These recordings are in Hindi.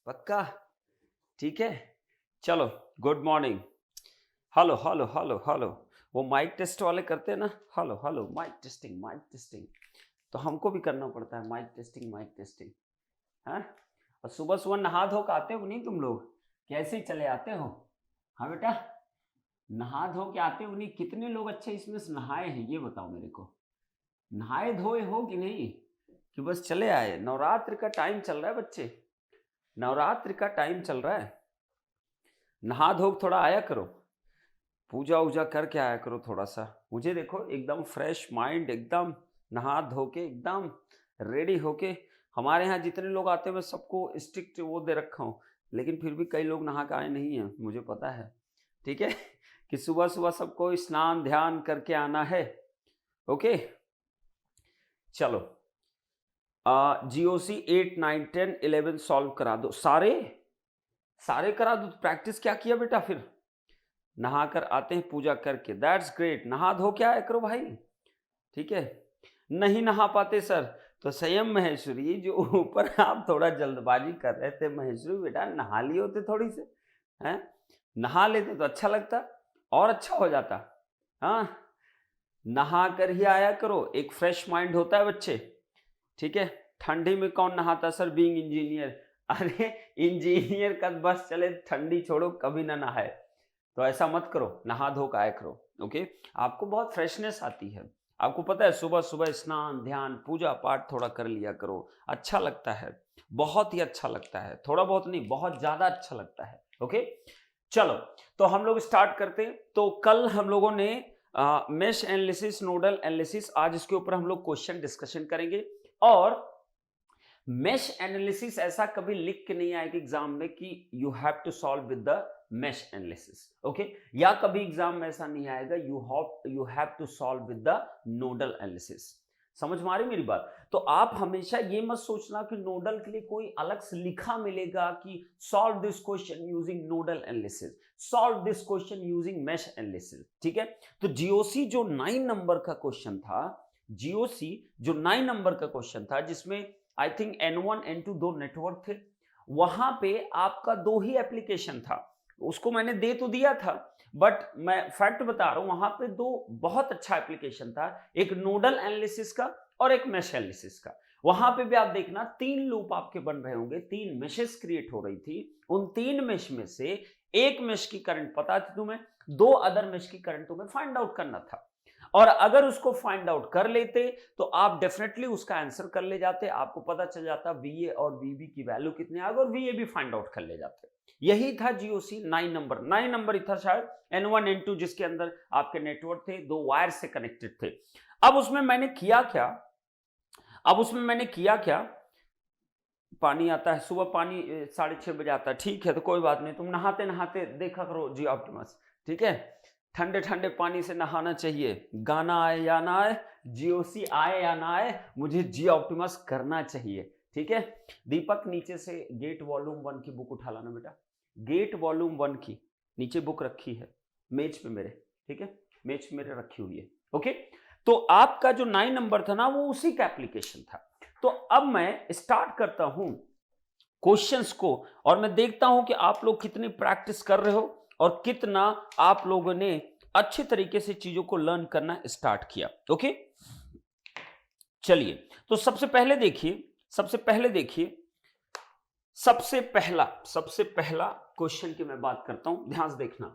पक्का? ठीक है, चलो। Good morning. Hello hello hello hello. वो माइक टेस्ट वाले करते हैं ना, hello hello, mic testing, mic testing. तो हमको भी करना पड़ता है माइक टेस्टिंग, माइक टेस्टिंग। हाँ, और सुबह सुबह नहा धो के आते हो नहीं तुम लोग? कैसे चले आते हो? हाँ बेटा, नहा धो के आते हो नहीं? कितने लोग अच्छे इसमें से नहाए हैं ये बताओ मेरे को। नहाए धोए हो कि नहीं, कि बस चले आए? नवरात्र का टाइम चल रहा है बच्चे, नवरात्र का टाइम चल रहा है। नहा धो के थोड़ा आया करो, पूजा वूजा करके आया करो थोड़ा सा। मुझे देखो एकदम फ्रेश माइंड, एकदम नहा धो के एकदम रेडी होके। हमारे यहाँ जितने लोग आते हैं मैं सबको स्ट्रिक्ट वो दे रखा हूँ, लेकिन फिर भी कई लोग नहा के आए नहीं हैं, मुझे पता है। ठीक है कि सुबह सुबह सबको स्नान ध्यान करके आना है। ओके, चलो। GOC 8 9 10 11 सॉल्व करा दो, सारे सारे करा दो। प्रैक्टिस क्या किया बेटा? फिर नहा कर आते हैं पूजा करके, दैट्स ग्रेट। नहा धो के आया करो भाई, ठीक है। नहीं नहा पाते सर, तो संयम महेश्वरी जो ऊपर आप थोड़ा जल्दबाजी कर रहे थे महेश्वरी बेटा, नहा लिए होते थोड़ी से, हैं? नहा लेते तो अच्छा लगता और अच्छा हो जाता। हाँ, नहा कर ही आया करो, एक फ्रेश माइंड होता है बच्चे। ठीक है, ठंडी में कौन नहाता सर, बीइंग इंजीनियर? अरे इंजीनियर का बस चले, ठंडी छोड़ो कभी ना नहाए। तो ऐसा मत करो, नहा धो के आया करो। ओके, आपको बहुत फ्रेशनेस आती है। आपको पता है सुबह सुबह स्नान ध्यान पूजा पाठ थोड़ा कर लिया करो, अच्छा लगता है, बहुत ही अच्छा लगता है। थोड़ा बहुत नहीं, बहुत ज्यादा अच्छा लगता है। ओके, चलो। तो हम लोग स्टार्ट करते हैं। तो कल हम लोगों ने मेश एनालिसिस, नोडल एनालिसिस, आज इसके ऊपर हम लोग क्वेश्चन डिस्कशन करेंगे। और मेश एनालिसिस ऐसा कभी लिख के नहीं आएगा एग्जाम में कि you have to solve with the mesh analysis. Okay, या कभी एग्जाम में ऐसा नहीं आएगा you have to solve with the nodal analysis. समझ में आ रही मेरी बात? तो आप हमेशा ये मत सोचना कि नोडल के लिए कोई अलग से लिखा मिलेगा कि solve this question using nodal analysis, solve this question using mesh analysis. ठीक है, तो जीओसी जो 9 नंबर का क्वेश्चन था, जीओसी जो 9 नंबर का क्वेश्चन था, जिसमें आई थिंक N1 N2 दो नेटवर्क थे, वहां पे आपका दो ही एप्लीकेशन था। उसको मैंने दे तो दिया था, बट मैं फैक्ट बता रहा हूं, वहां पे दो बहुत अच्छा एप्लीकेशन था, एक नोडल एनालिसिस का और एक मेश एनालिसिस का। वहां पे भी आप देखना 3 लूप आपके बन रहे होंगे, 3 मेशेस क्रिएट हो रही थी। उन 3 मेश में से एक मेश की करंट पता थी तुम्हें, 2 अदर मेश की करंट तुम्हें फाइंड आउट करना था। और अगर उसको फाइंड आउट कर लेते तो आप डेफिनेटली उसका आंसर कर ले जाते, आपको पता चल जाता VA और VB की वैल्यू कितने आ गए, और VA भी फाइंड आउट कर ले जाते। यही था GOC 9 नंबर ही था शायद, N1 N2, जिसके अंदर आपके नेटवर्क थे, 2 वायर से कनेक्टेड थे। अब उसमें मैंने किया क्या, पानी आता है सुबह, पानी 6:30 बजे आता है, ठीक है, तो कोई बात नहीं, तुम नहाते नहाते देखा करो जी ऑप्टिमस। ठीक है, ठंडे ठंडे पानी से नहाना चाहिए, गाना आए या ना आए, GOC आए या ना आए, मुझे जी ऑप्टिमस करना चाहिए। ठीक है, दीपक नीचे से गेट वॉल्यूम 1 की बुक उठा लाना बेटा, गेट वॉल्यूम 1 की नीचे बुक रखी है मेज पे मेरे, ठीक है, मेज पे मेरे रखी हुई है। ओके, तो आपका जो 9 नंबर था ना, वो उसी का एप्लीकेशन था। तो अब मैं स्टार्ट करता हूं क्वेश्चंस को, और मैं देखता हूं कि आप लोग कितनी प्रैक्टिस कर रहे हो और कितना आप लोगों ने अच्छे तरीके से चीजों को लर्न करना स्टार्ट किया। ओके, चलिए। तो सबसे पहले देखिए, सबसे पहला क्वेश्चन की मैं बात करता हूं, ध्यान से देखना।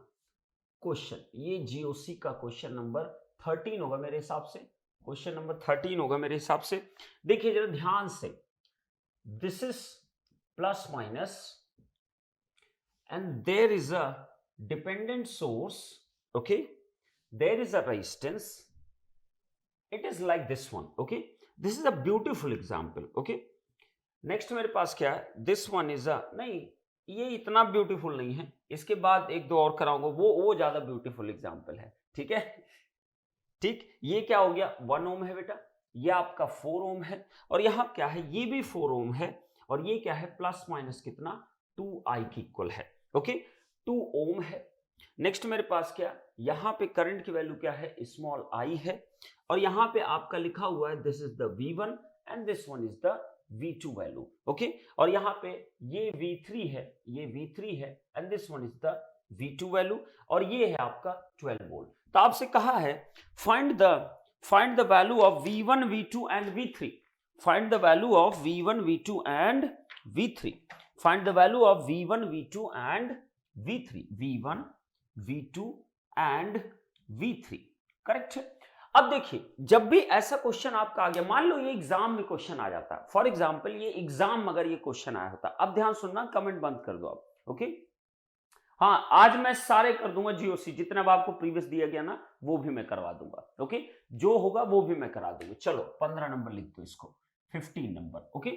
क्वेश्चन ये GOC का क्वेश्चन नंबर 13 होगा मेरे हिसाब से, क्वेश्चन नंबर 13 होगा मेरे हिसाब से। देखिए जरा ध्यान से, this is plus minus and there is a dependent source. Okay, there is a resistance, it is like this one. Okay, this is a beautiful example. Okay, next मेरे पास क्या है, this one is a, नहीं ये इतना ब्यूटीफुल नहीं है, इसके बाद एक दो और कराऊंगा, वो ज्यादा ब्यूटीफुल एग्जाम्पल है। ठीक है, ठीक, ये क्या हो गया, 1 ओम है बेटा, ये आपका 4 ओम है, और यहां क्या है, ये भी 4 ओम है, और ये क्या है, प्लस माइनस कितना, 2I की इक्वल है। ओके, 2 ओम है। नेक्स्ट मेरे पास क्या, यहां पे करंट की वैल्यू क्या है, स्मॉल I है, और यहां पे आपका लिखा हुआ है this is the V1 and this one is the V2 value, okay. और यहाँ पे ये V3 है, ये V3 है, and this one is the V2 value, और ये है आपका 12 वोल्ट। तो आपसे कहा है find the value of V1, V2 and V3, find the value of V1, V2 and V3, find the value of V1, V2 and V3, V1, V2 and V3, correct है। अब देखिए, जब भी ऐसा क्वेश्चन आपका आ गया, मान लो ये एग्जाम में क्वेश्चन आ जाता है, फॉर एग्जांपल ये एग्जाम अगर ये क्वेश्चन आया होता, अब ध्यान सुनना, कमेंट बंद कर दो आप, ओके। हाँ, आज मैं सारे कर दूंगा जीओसी, जितना भी आपको प्रीवियस दिया गया ना वो भी मैं करवा दूंगा, ओके। जो होगा वो भी मैं करा दूंगा। चलो 15 नंबर लिख दो इसको, 15 नंबर, ओके।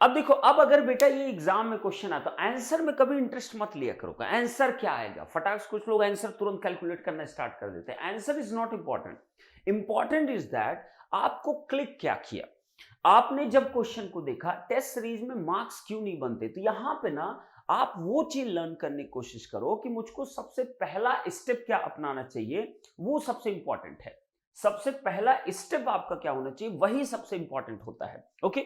अब देखो, अब अगर बेटा ये एग्जाम में क्वेश्चन आता, आंसर में कभी इंटरेस्ट मत लिया करो, आंसर क्या आएगा फटाक से, कुछ लोग आंसर तुरंत कैलकुलेट करना स्टार्ट कर देते हैं। Answer is not important, important is that आपको क्लिक क्या किया, आपने जब क्वेश्चन को देखा। टेस्ट सीरीज में मार्क्स क्यों नहीं बनते, तो यहां पे ना आप वो चीज लर्न करने की कोशिश करो कि मुझको सबसे पहला स्टेप क्या अपनाना चाहिए, वो सबसे इंपॉर्टेंट है। सबसे पहला स्टेप आपका क्या होना चाहिए, वही सबसे इंपॉर्टेंट होता है, ओके।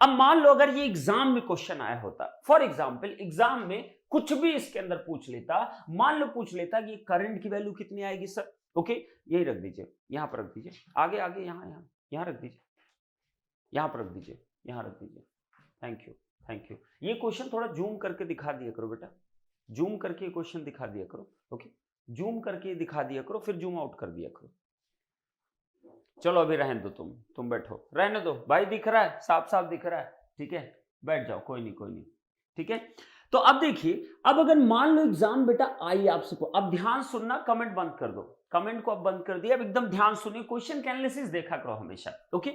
अब मान लो अगर ये एग्जाम में क्वेश्चन आया होता, फॉर एग्जांपल एग्जाम में कुछ भी इसके अंदर पूछ लेता, मान लो पूछ लेता कि करंट की वैल्यू कितनी आएगी सर, ओके। यही रख दीजिए, यहां पर रख दीजिए, आगे आगे, यहां रख दीजिए, यहां पर रख दीजिए, यहां रख दीजिए। Thank you, thank you. ये क्वेश्चन थोड़ा जूम करके दिखा दिया करो बेटा, जूम करके क्वेश्चन दिखा दिया करो, ओके। जूम करके दिखा दिया करो, फिर जूम आउट कर दिया करो। चलो अभी रहने दो, तुम बैठो, रहने दो भाई, दिख रहा है, साफ साफ दिख रहा है, ठीक है, बैठ जाओ, कोई नहीं, ठीक है। तो अब देखिए, अब अगर मान लो एग्जाम बेटा आई आपसे, अब ध्यान सुनना, कमेंट बंद कर दो, कमेंट को अब बंद कर दिया, अब एकदम ध्यान सुनिए, क्वेश्चन का एनालिसिस देखा करो हमेशा, ओके।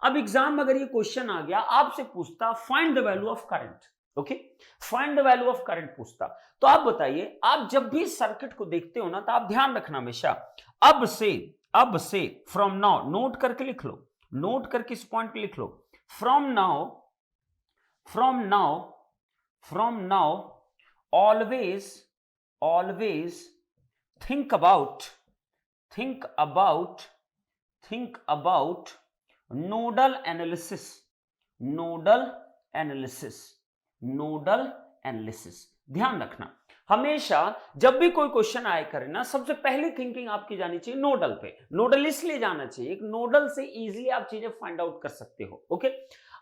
अब एग्जाम में अगर ये क्वेश्चन आ गया, आपसे पूछता find the value of current, okay, find the value of current पूछता, तो आप बताइए, आप जब भी सर्किट को देखते हो ना, तो आप ध्यान रखना हमेशा, अब से फ्रॉम नाउ, नोट करके लिख लो, नोट करके इस पॉइंट पे लिख लो, from now always think about nodal analysis। ध्यान रखना, हमेशा जब भी कोई क्वेश्चन आए करे ना, सबसे पहली थिंकिंग आपकी जानी चाहिए नोडल पे। नोडल इसलिए जाना चाहिए, एक नोडल से इजीली आप चीजें फाइंड आउट कर सकते हो, ओके।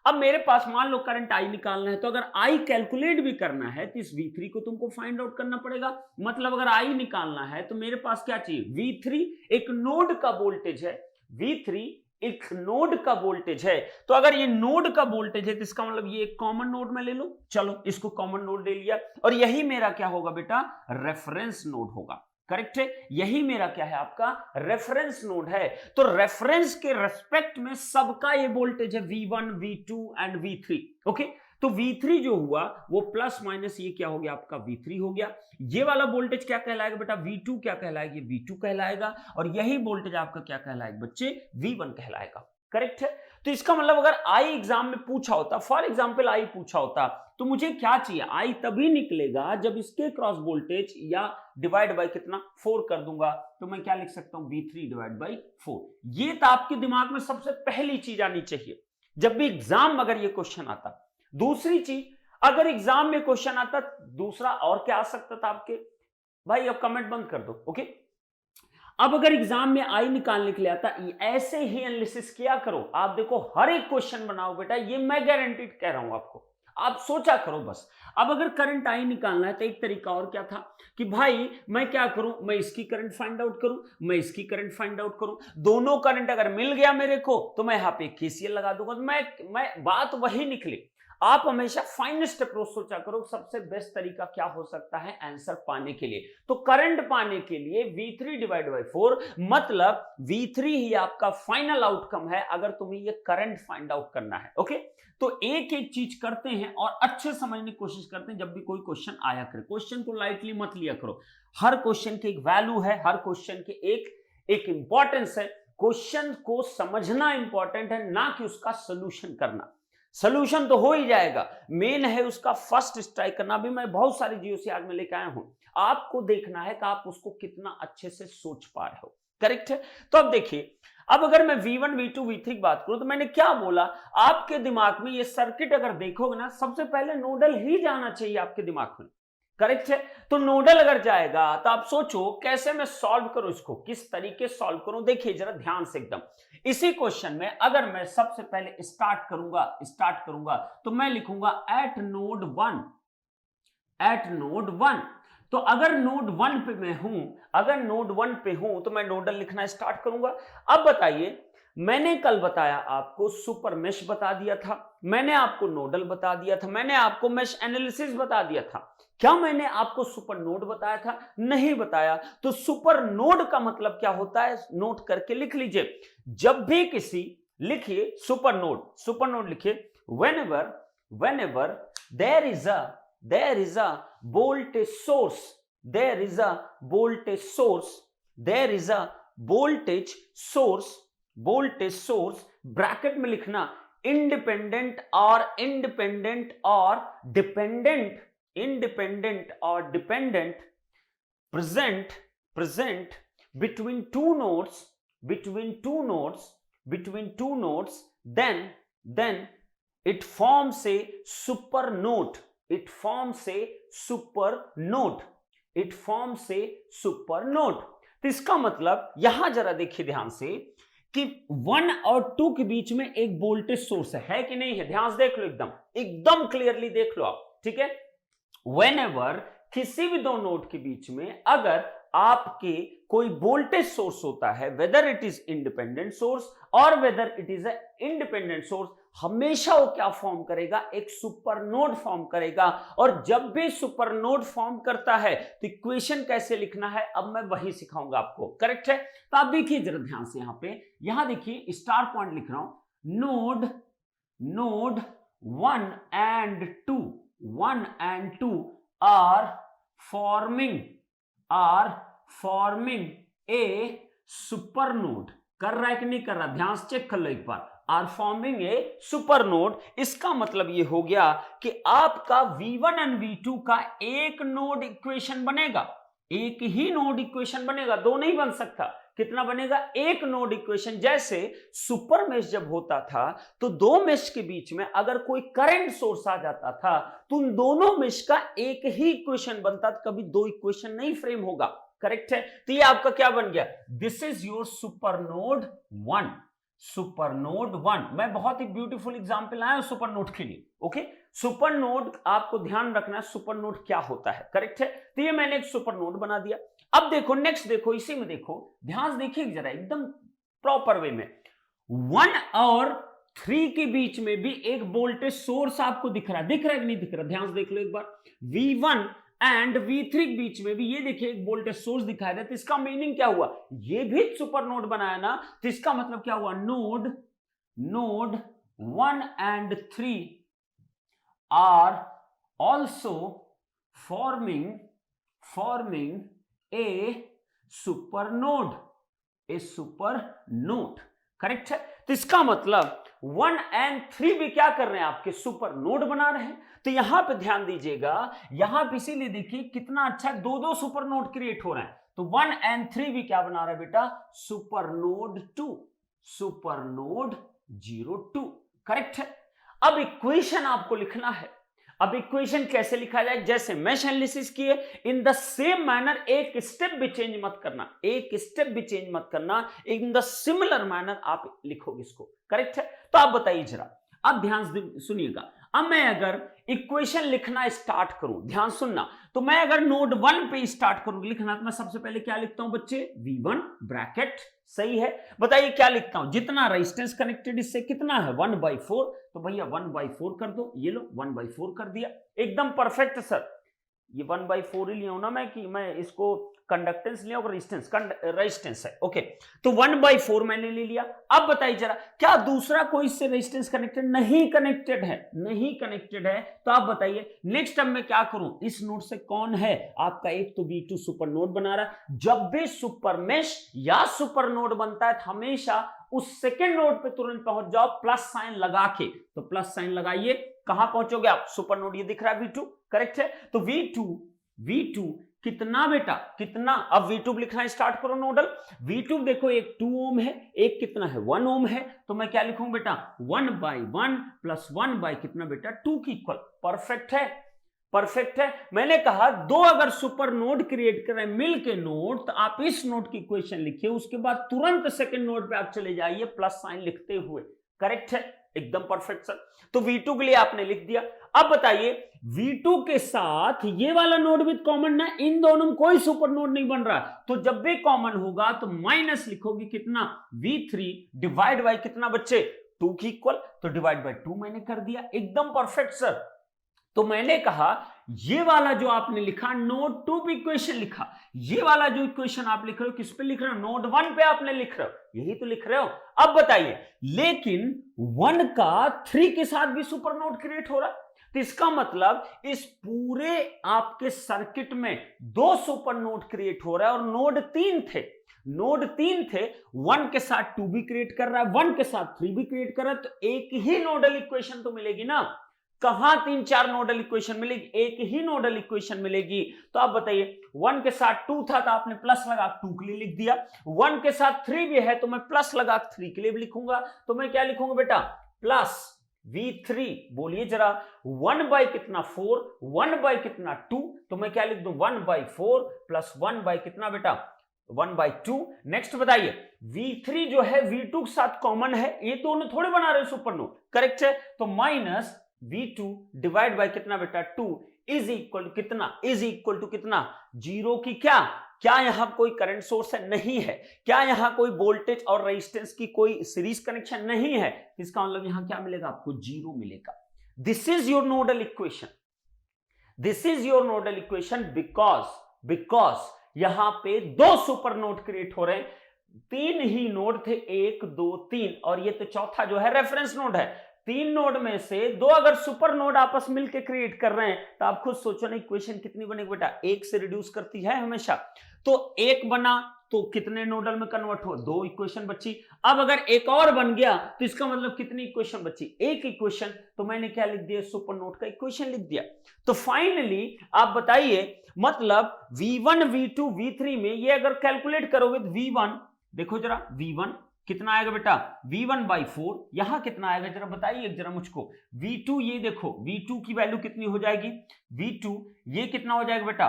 अब मेरे पास मान लो करंट आई निकालना है, तो अगर आई कैलकुलेट भी करना है तो इस V3 को तुमको फाइंड आउट करना पड़ेगा। मतलब अगर आई निकालना है तो मेरे पास क्या चाहिए, V3 एक नोड का वोल्टेज है, V3 एक नोड का वोल्टेज है। तो अगर ये नोड का वोल्टेज है तो इसका मतलब ये एक कॉमन नोड में ले लो, चलो इसको कॉमन नोड ले लिया, और यही मेरा क्या होगा बेटा, रेफरेंस नोड होगा, करेक्ट है। यही मेरा क्या है, आपका रेफरेंस नोड है। तो रेफरेंस के रेस्पेक्ट में सबका ये वोल्टेज है V1, V2 and V3, okay. तो V3 जो हुआ वो प्लस माइनस ये क्या हो गया, आपका V3 हो गया। ये वाला वोल्टेज क्या कहलाएगा बेटा, V2 क्या कहलाएगा, V2 कहलाएगा, और यही वोल्टेज आपका क्या कहलाएगा बच्चे, V1 कहलाएगा, करेक्ट है। तो इसका मतलब अगर आई एग्जाम में पूछा होता, फॉर एग्जांपल आई पूछा होता, तो मुझे क्या चाहिए, आई तभी निकलेगा जब इसके क्रॉस वोल्टेज या डिवाइड बाय कितना 4 कर दूंगा, तो मैं क्या लिख सकता हूं, V3 डिवाइड बाय 4। ये तो आपके दिमाग में सबसे पहली चीज आनी चाहिए जब भी एग्जाम अगर ये क्वेश्चन आता। दूसरी चीज, अगर एग्जाम में क्वेश्चन आता, दूसरा और क्या आ सकता था आपके भाई, अब कमेंट बंद कर दो, ओके। अब अगर एग्जाम में आई निकालने के लिए आता, ऐसे ही एनालिसिस किया करो। आप देखो हर एक क्वेश्चन बनाओ बेटा, ये मैं गारंटीड कह रहा हूं आपको, आप सोचा करो बस। अब अगर करंट आई निकालना है तो एक तरीका और क्या था कि भाई मैं क्या करूं, मैं इसकी करंट फाइंड आउट करूं, मैं इसकी करंट फाइंड आउट करूं, दोनों करंट अगर मिल गया मेरे को तो मैं यहां पे KCL लगा दूंगा, तो मैं बात वही निकली। आप हमेशा फाइनेस्ट अप्रोच सोचा करो, सबसे बेस्ट तरीका क्या हो सकता है आंसर पाने के लिए। तो करंट पाने के लिए V3 डिवाइड बाय 4, मतलब V3 ही आपका फाइनल आउटकम है अगर तुम्हें ये करंट फाइंड आउट करना है, ओके। तो एक एक चीज करते हैं और अच्छे समझने की कोशिश करते हैं जब भी कोई क्वेश्चन आया करे। क्वेश्चन को लाइटली मत लिया करो, हर क्वेश्चन की एक वैल्यू है, हर क्वेश्चन के एक इंपॉर्टेंस है। क्वेश्चन को समझना इंपॉर्टेंट है, ना कि उसका सोल्यूशन करना। सोल्यूशन तो हो ही जाएगा, मेन है उसका फर्स्ट स्ट्राइक करना। भी मैं बहुत सारी जीओसी आज में लेकर आया हूं, आपको देखना है कि आप उसको कितना अच्छे से सोच पा रहे हो, करेक्ट है। तो अब देखिए, अब अगर मैं V1 V2 V3 की बात करूं तो मैंने क्या बोला, आपके दिमाग में ये सर्किट अगर देखोगे ना, सबसे पहले नोडल ही जाना चाहिए आपके दिमाग में, करेक्ट है। तो नोडल अगर जाएगा तो आप सोचो कैसे मैं सॉल्व करूं इसको, किस तरीके सॉल्व करूं। देखिए जरा ध्यान से एकदम, इसी क्वेश्चन में अगर मैं सबसे पहले स्टार्ट करूंगा तो मैं लिखूंगा एट नोड 1, एट नोड 1। तो अगर नोड 1 पे मैं हूं, अगर नोड 1 पे हूं तो मैं नोडल लिखना स्टार्ट करूंगा। अब बताइए, मैंने कल बताया आपको सुपर मेश बता दिया था, मैंने आपको नोडल बता दिया था, मैंने आपको मेश एनालिसिस बता दिया था, क्या मैंने आपको सुपर नोड बताया था? नहीं बताया। तो सुपर नोड का मतलब क्या होता है, नोट करके लिख लीजिए। जब भी किसी, लिखिए सुपर नोड लिखिए, whenever whenever there is a voltage source, there is a voltage source, bracket में लिखना independent or dependent present between two nodes, then it forms a super node, तो इसका मतलब यहां जरा देखिए ध्यान से कि 1 और 2 के बीच में एक वोल्टेज सोर्स है कि नहीं है, ध्यान से देख लो, एकदम क्लियरली देख लो आप, ठीक है। व्हेनेवर किसी भी दो नोड के बीच में अगर आपके कोई वोल्टेज सोर्स होता है, whether it is independent source और whether it is independent source, हमेशा वो क्या फॉर्म करेगा, एक सुपर नोड फॉर्म करेगा। और जब भी सुपर नोड फॉर्म करता है तो इक्वेशन कैसे लिखना है अब मैं वही सिखाऊंगा आपको, करेक्ट है। तो आप देखिए जरा ध्यान से, यहां देखिए स्टार पॉइंट लिख रहा हूं, node 1 and 2 are forming a super node। कर रहा है कि नहीं कर रहा, ध्यान से चेक कर लो एक बार, are forming a super node. इसका मतलब ये हो गया कि आपका V1 और V2 का एक नोड इक्वेशन बनेगा, एक ही नोड इक्वेशन बनेगा, दो नहीं बन सकता। कितना बनेगा, एक नोड इक्वेशन। जैसे सुपर मेश जब होता था तो दो मेश के बीच में अगर कोई करंट सोर्स आ जाता था तो उन दोनों मेश का एक ही इक्वेशन बनता था, कभी दो इक्वेशन नहीं फ्रेम होगा, करेक्ट है। तो ये आपका क्या बन गया, this is your super node 1। मैं बहुत ही ब्यूटीफुल एग्जांपल आया सुपर नोड के लिए, ओके। सुपर नोड आपको ध्यान रखना है, सुपर नोड क्या होता है, करेक्ट है। तो ये मैंने एक सुपर नोड बना दिया। अब देखो नेक्स्ट, देखो इसी में देखो, ध्यान से देखिए जरा एकदम प्रॉपर वे में, 1 और 3 के बीच में भी एक वोल्टेज सोर्स आपको दिख रहा है कि नहीं दिख रहा, ध्यान से देख लो एक बार। V1 एंड V3 के बीच में भी ये देखिए एक वोल्टेज सोर्स दिखाई दे, तो इसका मीनिंग क्या हुआ, ये भी सुपर नोड बनाया ना, तो इसका मतलब क्या हुआ, node 1 and 3 are also forming a super node, correct है। तो इसका मतलब 1 and 3 भी क्या कर रहे हैं, आपके सुपर नोड बना रहे हैं। तो यहां पे ध्यान दीजिएगा, यहां पे इसीलिए देखिए कितना अच्छा, दो सुपर नोड क्रिएट हो रहे हैं। तो 1 and 3 भी क्या बना रहा है बेटा, सुपर नोड 02, करेक्ट है। अब इक्वेशन आपको लिखना है। अब इक्वेशन कैसे लिखा जाए, जैसे मेश एनालिसिस किए, इन द सेम मैनर, एक स्टेप भी चेंज मत करना, इन द सिमिलर मैनर आप लिखोगे इसको, करेक्ट है। तो आप बताइए जरा, अब ध्यान से सुनिएगा। अब मैं अगर इक्वेशन लिखना स्टार्ट करूं, ध्यान सुनना, तो मैं अगर नोड 1 पे स्टार्ट करूं लिखना, तो मैं सबसे पहले क्या लिखता हूं बच्चे, V1 ब्रैकेट, सही है। बताइए क्या लिखता हूं, जितना रेजिस्टेंस कनेक्टेड इससे कितना है 1/4, तो भैया 1/4 कर दो, ये लो 1/4 कर दिया, एकदम परफेक्ट सर। ये 1/4 ही लिया हूं ना मैं, कि मैं इसको कंडक्टेंस लिया और रेजिस्टेंस है, ओके। तो 1/4 मैंने ले लिया। अब बताइए जरा, क्या दूसरा कोई इससे रेजिस्टेंस कनेक्टेड, नहीं कनेक्टेड है, तो आप बताइए नेक्स्ट अब मैं क्या करूं, इस नोड से कौन है आपका, एक तो V2 सुपर नोड बना रहा है। जब भी सुपर मेश या सुपर नोड बनता है हमेशा उस सेकेंड नोड पे तुरंत पहुंच जाओ प्लस साइन लगा के, तो प्लस साइन लगाइए, कहां पहुंचोगे आप, सुपर नोड, ये दिख रहा है V2, करेक्ट है। तो V2 कितना बेटा, कितना। अब V2 लिखना स्टार्ट करो नोडल। V2 देखो एक 2 ओम है, एक कितना है 1 ओम है, तो मैं क्या लिखूं बेटा 1/1 प्लस 1 बाई कितना बेटा 2 की इक्वल। परफेक्ट है, परफेक्ट है। मैंने कहा दो अगर सुपर नोड क्रिएट करें मिल के नोड, तो आप इस नोड की इक्वेशन लिखिए, उसके बाद तुरंत सेकंड नोड पे आप चले जाइए प्लस साइन लिखते हुए। करेक्ट है, एकदम परफेक्ट सर। तो V2 के लिए आपने लिख दिया। अब बताइए V2 के साथ ये वाला नोड भी कॉमन ना, इन दोनों में कोई सुपर नोड नहीं बन रहा, तो जब भी कॉमन होगा तो माइनस लिखोगे कितना V3 डिवाइड बाय कितना बच्चे 2 की इक्वल, तो डिवाइड बाय 2 मैंने कर दिया, एकदम परफेक्ट सर। तो मैंने कहा ये वाला जो आपने लिखा नोड 2 पे इक्वेशन लिखा, ये वाला जो इक्वेशन आप लिख रहे हो किस पे लिख रहे हो, नोड 1 पे आपने लिख रहे हो, यही तो लिख रहे हो। अब बताइए लेकिन 1 का 3 के साथ भी सुपर नोड क्रिएट हो रहा, तो इसका मतलब इस पूरे आपके सर्किट में 2 सुपर नोड क्रिएट हो रहा है, और नोड 3 थे, नोड 3 थे, 1 के साथ 2 भी क्रिएट कर रहा है, 1 के साथ 3 भी क्रिएट कर रहा है, तो एक ही नोडल इक्वेशन तो मिलेगी ना। कहां 3-4 नोडल इक्वेशन मिलेगी, एक ही नोडल इक्वेशन मिलेगी। तो आप बताइए 1 के साथ 2 था तो आपने प्लस लगा 2 के लिए लिख दिया, 1 के साथ 3 भी है तो मैं प्लस लगा 3 के लिए भी लिखूंगा, तो मैं क्या लिखूंगा बेटा प्लस V3, बोलिए जरा 1 बाई कितना 4, 1 बाई कितना 2, तो मैं क्या लिख दूं 1/4 प्लस 1 बाई कितना बेटा 1/2। नेक्स्ट बताइए V3 जो है V2 के साथ कॉमन है, ये दोनों थोड़े बना रहे सुपर नोड, करेक्ट है, तो माइनस V2 डिवाइड बाय कितना बेटा 2 इज इक्वल टू कितना, इज इक्वल टू कितना 0 की क्या, क्या यहां कोई करंट सोर्स है, नहीं है, क्या यहां कोई वोल्टेज और रेजिस्टेंस की कोई सीरीज कनेक्शन नहीं है, इसका मतलब यहां क्या मिलेगा आपको 0 मिलेगा। This is your nodal equation, this is your nodal equation because यहां पे 2 सुपर नोड क्रिएट हो रहे हैं, 3 ही नोड थे 1 2 3, और ये तो चौथा जो है रेफरेंस नोड है। 3 नोड में से 2 अगर सुपर नोड आपस मिलकर क्रिएट कर रहे हैं, तो आप खुद सोचो ना इक्वेशन कितनी बनेगी बेटा, 1 से रिड्यूस करती है हमेशा, तो 1 बना तो कितने नोडल में कन्वर्ट हुआ 2 इक्वेशन बची। अब अगर एक और बन गया तो इसका मतलब कितनी इक्वेशन बची, 1 इक्वेशन, तो मैंने क्या लिख दिया सुपर नोड का इक्वेशन लिख दिया। तो फाइनली आप बताइए मतलब V1 V2 V3 में ये अगर कैलकुलेट करोगे तो V1 देखो जरा, V1 कितना आएगा बेटा V1/4, यहां कितना आएगा जरा बताइए जरा मुझको। V2 ये देखो V2 की वैल्यू कितनी हो जाएगी, V2 ये कितना हो जाएगा बेटा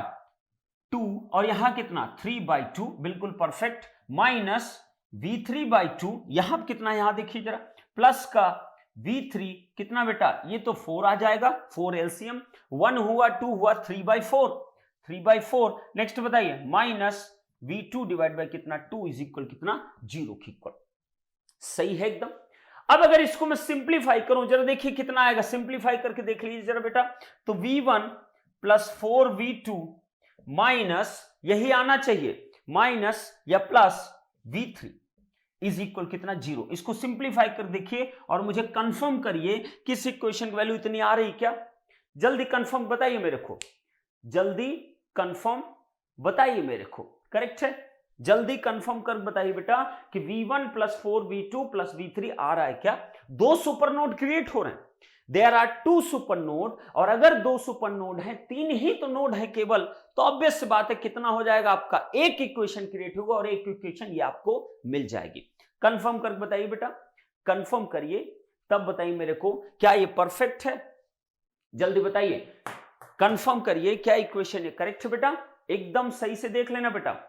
2, और यहां कितना 3/2, बिल्कुल परफेक्ट, माइनस V3/2, यहां कितना, यहां देखिए जरा प्लस का V3 कितना बेटा, ये तो 4 आ जाएगा, 4 एलसीएम, 1 हुआ 2 हुआ 3/4, नेक्स्ट बताइए माइनस V2 डिवाइड बाय कितना 2 इज इक्वल कितना 0 की इक्वल। सही है एकदम। अब अगर इसको मैं सिंप्लीफाई करूं जरा देखिए कितना आएगा, सिंप्लीफाई करके देख लीजिए जरा बेटा, तो V1 प्लस 4V2 माइनस यही आना चाहिए, माइनस या प्लस V3 इज इक्वल कितना 0। इसको सिंप्लीफाई कर देखिए और मुझे कंफर्म करिए कि इस इक्वेशन की वैल्यू इतनी आ रही क्या, जल्दी कंफर्म बताइए मेरे को, जल्दी कंफर्म बताइए मेरे को, करेक्ट है, जल्दी कंफर्म कर बताइए बेटा कि V1 plus 4V2 plus V3 आ रहा है क्या। 2 सुपर नोड क्रिएट हो रहे हैं, देयर आर 2 सुपर नोड, और अगर 2 सुपर नोड है 3 ही तो नोड है केवल, तो ऑब्वियस सी बात है कितना हो जाएगा आपका, एक इक्वेशन क्रिएट होगा और एक इक्वेशन ये आपको मिल जाएगी। कंफर्म कर बताइए बेटा, कंफर्म करिए तब बताइए मेरे को क्या ये परफेक्ट है, जल्दी बताइए, कंफर्म करिए क्या इक्वेशन है करेक्ट है बेटा, एकदम सही से देख लेना बेटा,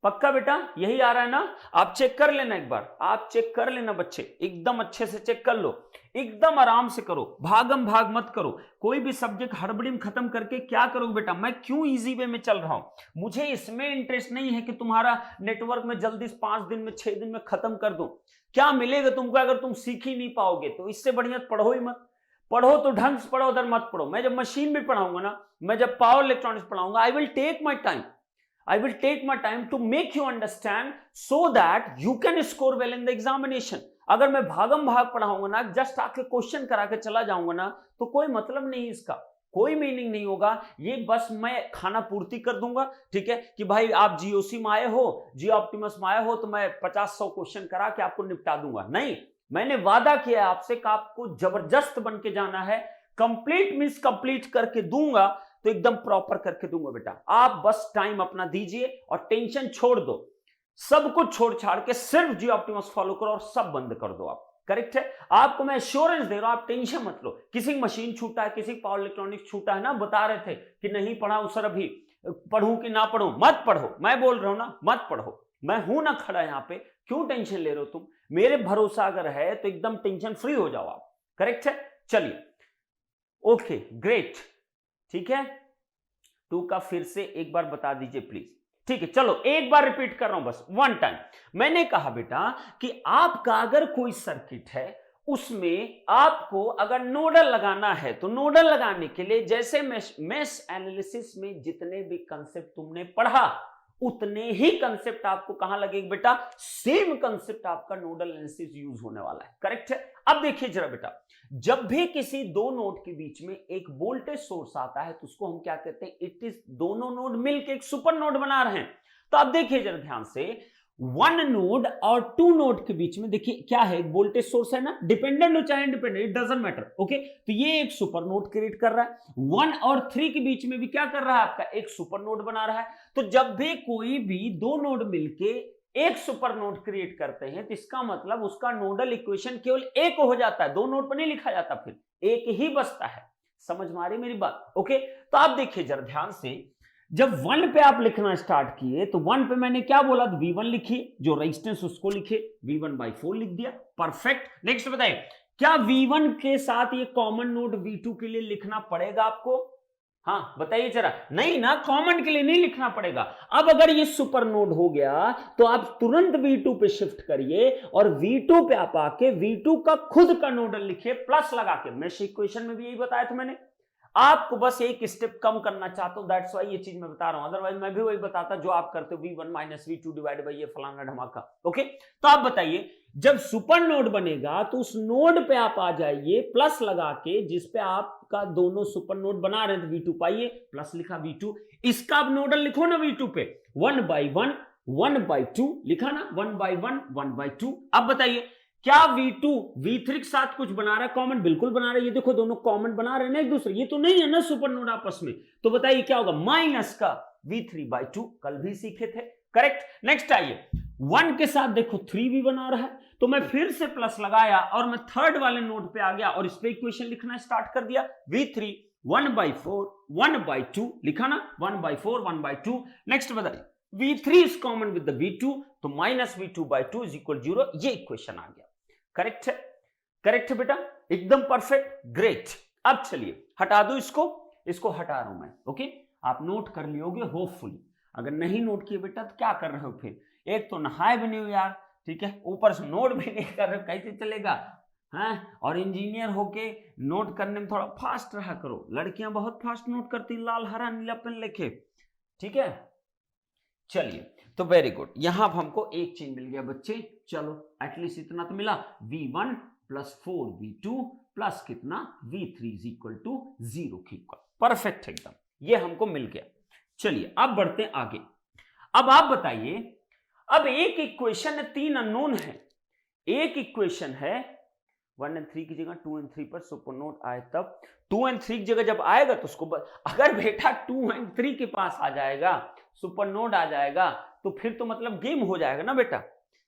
पक्का बेटा यही आ रहा है ना, आप चेक कर लेना एक बार, आप चेक कर लेना बच्चे, एकदम अच्छे से चेक कर लो, एकदम आराम से करो, भागम भाग मत करो, कोई भी सब्जेक्ट हड़बड़ी में खत्म करके क्या करोगे बेटा, मैं क्यों इजी वे में चल रहा हूं, मुझे इसमें इंटरेस्ट नहीं है कि तुम्हारा नेटवर्क में जल्दी 5 दिन में 6 दिन में खत्म कर दूं, क्या मिलेगा तुमको अगर तुम सीख ही नहीं पाओगे, तो इससे बढ़िया पढ़ो ही मत, पढ़ो तो ढंग से पढ़ो, उधर मत पढ़ो। मैं जब मशीन भी पढ़ाऊंगा ना, मैं जब पावर इलेक्ट्रॉनिक्स पढ़ाऊंगा, I will take my time to make you understand so that you can score well in the examination. अगर मैं भागम भाग पढ़ाऊंगा ना, जस्ट आके क्वेश्चन करा के चला जाऊंगा ना, तो कोई मतलब नहीं, इसका कोई मीनिंग नहीं होगा, ये बस मैं खाना पूर्ति कर दूंगा, ठीक है, कि भाई आप जीओसी में आए हो, जियो ऑप्टिमस में आए हो, तो मैं 50-100 क्वेश्चन करा के आपको निपटा दूंगा, नहीं, मैंने वादा किया आपसे कि आपको जबरदस्त बन के जाना है, कंप्लीट मींस कंप्लीट करके दूंगा, तो एकदम प्रॉपर करके दूंगा बेटा। आप बस टाइम अपना दीजिए और टेंशन छोड़ दो, सब कुछ छोड़ छाड़ के सिर्फ जी ऑप्टिमस फॉलो करो और सब बंद कर दो आप। करेक्ट है, आपको मैं एश्योरेंस दे रहा हूं, आप टेंशन मत लो। किसी की मशीन छूटा है, किसी पावर इलेक्ट्रॉनिक्स छूटा है ना, बता रहे थे कि नहीं पढ़ा हूं सर, अभी पढ़ूं कि ना पढ़ूं। मत पढ़ो, मैं बोल रहा हूं ना, मत पढ़ो, मैं हूं ना खड़ा यहां पे, क्यों टेंशन ले रहे हो तुम? मेरे भरोसा अगर है तो एकदम टेंशन फ्री हो जाओ आप। करेक्ट है, चलिए ओके ग्रेट, ठीक है। 2 का फिर से एक बार बता दीजिए प्लीज। ठीक है, चलो एक बार रिपीट कर रहा हूं बस, वन टाइम। मैंने कहा बेटा कि आपका अगर कोई सर्किट है, उसमें आपको अगर नोडल लगाना है, तो नोडल लगाने के लिए जैसे मेश एनालिसिस में जितने भी कंसेप्ट तुमने पढ़ा, उतने ही कंसेप्ट आपको कहां लगेगा बेटा? सेम कंसेप्ट आपका नोडल एनालिसिस यूज होने वाला है। करेक्ट है। अब देखिए जरा बेटा, जब भी किसी दो नोड के बीच में एक वोल्टेज सोर्स आता है तो उसको हम क्या कहते हैं? इट इज दोनों नोड मिलकर एक सुपर नोड बना रहे हैं। तो अब देखिए जरा ध्यान से, वन नोड और टू नोड के बीच में देखिए क्या है? एक वोल्टेज सोर्स है ना, डिपेंडेंट हो चाहे independent, it doesn't matter. Okay, तो ये एक सुपर नोड क्रिएट कर रहा है। 1 और 3 के बीच में भी क्या कर रहा है? आपका एक सुपर नोड बना रहा है। तो जब भी कोई भी दो नोड मिलके एक सुपर नोड क्रिएट करते हैं, तो इसका मतलब उसका नोडल इक्वेशन केवल एक हो जाता है, दो नोड पर नहीं लिखा जाता, फिर एक ही बचता है। समझ में आ रही मेरी बात? ओके, तो आप देखिए जरा ध्यान से, जब 1 पे आप लिखना स्टार्ट किए तो 1 पे मैंने क्या बोला? V1 लिखिए, जो रेजिस्टेंस उसको लिखे, V1/4 लिख दिया, परफेक्ट। नेक्स्ट बताइए, क्या V1 के साथ ये कॉमन नोड V2 के लिए लिखना पड़ेगा आपको? हाँ बताइए जरा। नहीं ना, कॉमन के लिए नहीं लिखना पड़ेगा। अब अगर ये सुपर नोड हो गया तो आप तुरंत V2 पे शिफ्ट करिए और V2 पे आप आके V2 का खुद का नोडल लिखिए प्लस लगा के। मेश इक्वेशन में भी यही बताया था मैंने, आपको बस एक स्टेप कम करना चाहता हूं, दैट्स वाई ये चीज मैं बता रहा हूं, अदरवाइज मैं भी वही बताता जो आप करते हो, V1 - V2 डिवाइड बाई ये फलाना धमाका। ओके, तो आप बताइए, जब सुपर नोड बनेगा तो उस नोड पे आप आ जाइए प्लस लगा के, जिस पे आपका दोनों सुपर नोड बना रहे हैं, तो V2 पाइए, प्लस लिखा V2। इसका अब नोडल लिखो ना V2 पे, 1/1 1/2 लिखा ना, 1/1 1/2। अब बताइए, क्या V2 V3 के साथ कुछ बना रहा है कॉमन? बिल्कुल बना रहा है, ये देखो दोनों कॉमन बना रहे हैं ना एक दूसरे, ये तो नहीं है ना सुपर नोड आपस में। तो बताइए क्या होगा? माइनस का V3/2, कल भी सीखे थे। करेक्ट। नेक्स्ट आइए, 1 के साथ देखो 3 भी बना रहा है, तो मैं फिर से प्लस लगाया और मैं थर्ड वाले नोड पे आ गया और इस पे इक्वेशन लिखना स्टार्ट कर दिया। V3 1/4 1/2 लिखा ना, 1/4 1/2। नेक्स्ट बताइए, V3 is common with the V2, तो माइनस V2/2 इज इक्वल 0, ये इक्वेशन आ गया। करेक्ट है, करेक्ट है बेटा, एकदम परफेक्ट, ग्रेट। अब चलिए हटा दो इसको, इसको हटा रहा हूं मैं। ओके, आप नोट कर लियोगे होपफुली। अगर नहीं नोट किए बेटा तो क्या कर रहे हो फिर? एक तो नहाए भी नहीं हो यार, ठीक है, ऊपर से नोट भी नहीं कर रहे हो, कैसे चलेगा? हाँ, और इंजीनियर होके नोट करने में थोड़ा फास्ट रहा करो। लड़कियां बहुत फास्ट नोट करती, लाल हरा नीला पेन लेके, ठीक है। चलिए, तो वेरी गुड, यहां हमको एक चीज मिल गया बच्चे, चलो एटलीस्ट इतना तो मिला। V1 + 4V2 प्लस कितना? V3 इज इक्वल टू 0 के इक्वल, परफेक्ट एकदम, ये हमको मिल गया। चलिए अब बढ़ते हैं आगे। अब आप बताइए, अब एक इक्वेशन है, 3 अननोन है। एक इक्वेशन है 1 और 3 की जगह 2 और 3 पर सुपर नोड आए, तब 2 और 3 की जगह जब आएगा तो उसको अगर बेटा 2 और 3 के पास आ जाएगा, सुपर नोड आ जाएगा, तो फिर तो मतलब गेम हो जाएगा ना बेटा।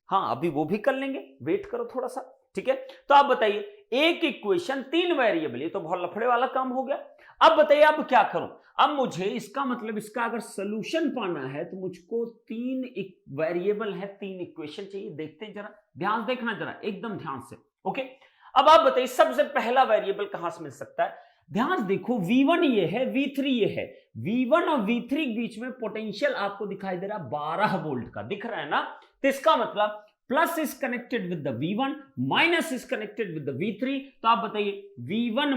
हाँ, अभी वो भी कर लेंगे, वेट करो थोड़ा सा, ठीक है। तो आप बताइए, एक इक्वेशन 3 वेरिएबल, ये तो बहुत लफड़े वाला काम हो गया। अब बताइए अब क्या करूं? अब मुझे इसका मतलब, इसका अगर सोल्यूशन पाना है तो मुझको 3 वेरिएबल है, 3 इक्वेशन चाहिए। देखते हैं जरा, ध्यान देखना जरा, एकदम ध्यान से। ओके, अब आप बताइए सबसे पहला वेरिएबल कहां से मिल सकता है? ध्यान देखो, V1 ये है, V3 ये है। V1 और V3 के बीच में पोटेंशियल आपको दिखाई दे रहा 12 वोल्ट का, दिख रहा है ना? तो इसका मतलब plus is connected with the V1, minus is connected with the V3। तो आप बताइए, V1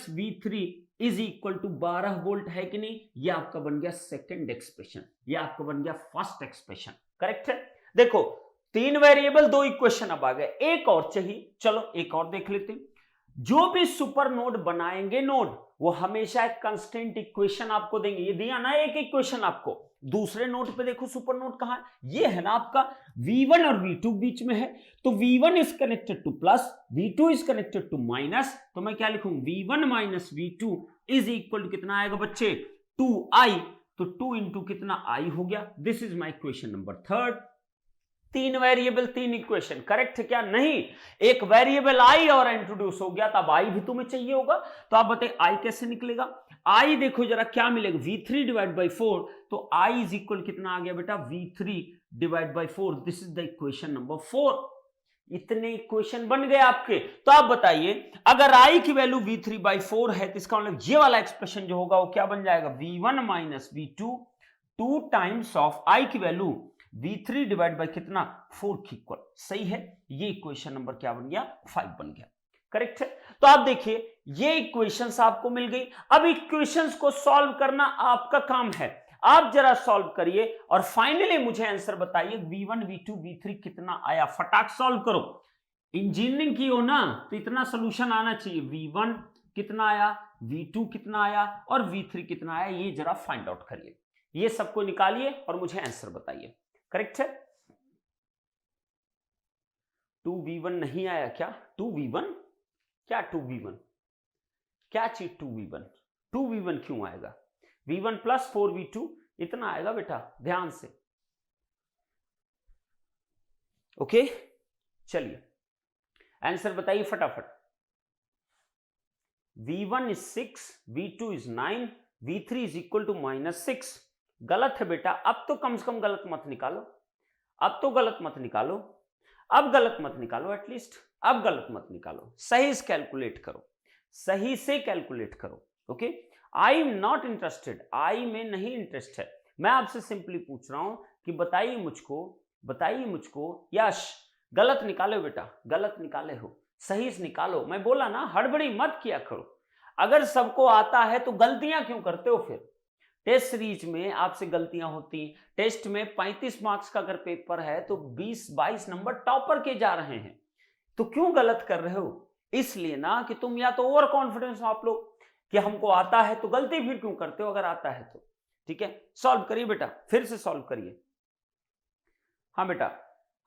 - V3 is equal to 12 volt, है कि नहीं? ये आपका बन गया सेकेंड एक्सप्रेशन, ये आपका बन गया फर्स्ट एक्सप्रेशन। करेक्ट है। देखो 3 वेरिएबल 2 इक्वेशन अब आ गए, एक और चाहिए, चलो एक और देख लेते हैं। जो भी सुपर नोड बनाएंगे नोड, वो हमेशा एक कंस्टेंट इक्वेशन आपको देंगे। ये दिया ना एक इक्वेशन आपको, दूसरे नोड पे देखो सुपर नोड कहां है, ये है ना आपका V1 और V2 बीच में है, तो V1 is connected to plus, V2 is connected to minus, तो मैं क्या लिखूं? V1 - V2 is equal to कितना आएगा बच्चे 2i, तो 2 इंटू कितना i हो गया। This is my equation number third. 3 variable 3 equation, correct है क्या? नहीं, एक वेरिएबल i और इंट्रोड्यूस हो गया, तब i भी तुम्हें चाहिए होगा। तो आप बताइए i कैसे निकलेगा? i देखो जरा क्या मिलेगा, v3 डिवाइड बाई 4, तो i इज इक्वल कितना आ गया बेटा v3 divide by 4। This is the equation number 4। इतने इक्वेशन बन गए आपके। तो आप बताइए अगर i की वैल्यू v3 बाई 4 है तो इसका मतलब ये वाला एक्सप्रेशन जो होगा वो क्या बन जाएगा, v1 minus v2 2 times of i की वैल्यू v3 डिवाइड बाई कितना 4 की इक्वल। सही है, ये इक्वेशन नंबर क्या बन गया 5 बन गया, करेक्ट है। तो आप देखिए ये इक्वेशंस आपको मिल गई। अब इक्वेशंस को सॉल्व करना आपका काम है, आप जरा सॉल्व करिए और फाइनली मुझे आंसर बताइए v1 v2 v3 कितना आया। फटाक सॉल्व करो, इंजीनियरिंग की हो ना तो इतना सोल्यूशन आना चाहिए। v1 कितना आया, v2 कितना आया और v3 कितना आया, ये जरा फाइंड आउट करिए। ये सबको निकालिए और मुझे आंसर बताइए, करेक्ट है। 2v1 नहीं आया क्या? 2v1 क्या 2v1 क्या चीज 2v1? 2v1 क्यों आएगा? v1 प्लस 4v2 इतना आएगा बेटा, ध्यान से। ओके चलिए आंसर बताइए फटाफट। v1 is 6, v2 is 9, v3 is equal to -6। गलत है बेटा, अब तो कम से कम गलत मत निकालो, अब तो गलत मत निकालो, अब गलत मत निकालो, एटलीस्ट अब गलत मत निकालो, सही से कैलकुलेट करो, सही से कैलकुलेट करो। Okay I am not interested, I में नहीं इंटरेस्ट है, मैं आपसे सिंपली पूछ रहा हूं कि बताइए मुझको यश गलत निकालो बेटा, गलत निकाले हो, सही से निकालो। मैं बोला ना हड़बड़ी मत किया करो, अगर सबको आता है तो गलतियां क्यों करते हो फिर? टेस्ट सीरीज में आपसे गलतियां होती, टेस्ट में 35 मार्क्स का अगर पेपर है तो 20-22 नंबर टॉपर के जा रहे हैं, तो क्यों गलत कर रहे हो? इसलिए ना कि तुम या तो ओवर कॉन्फिडेंस हो आप लोग कि हमको आता है, तो गलती फिर क्यों करते हो अगर आता है तो? ठीक है सॉल्व करिए बेटा, फिर से सॉल्व करिए। हाँ बेटा,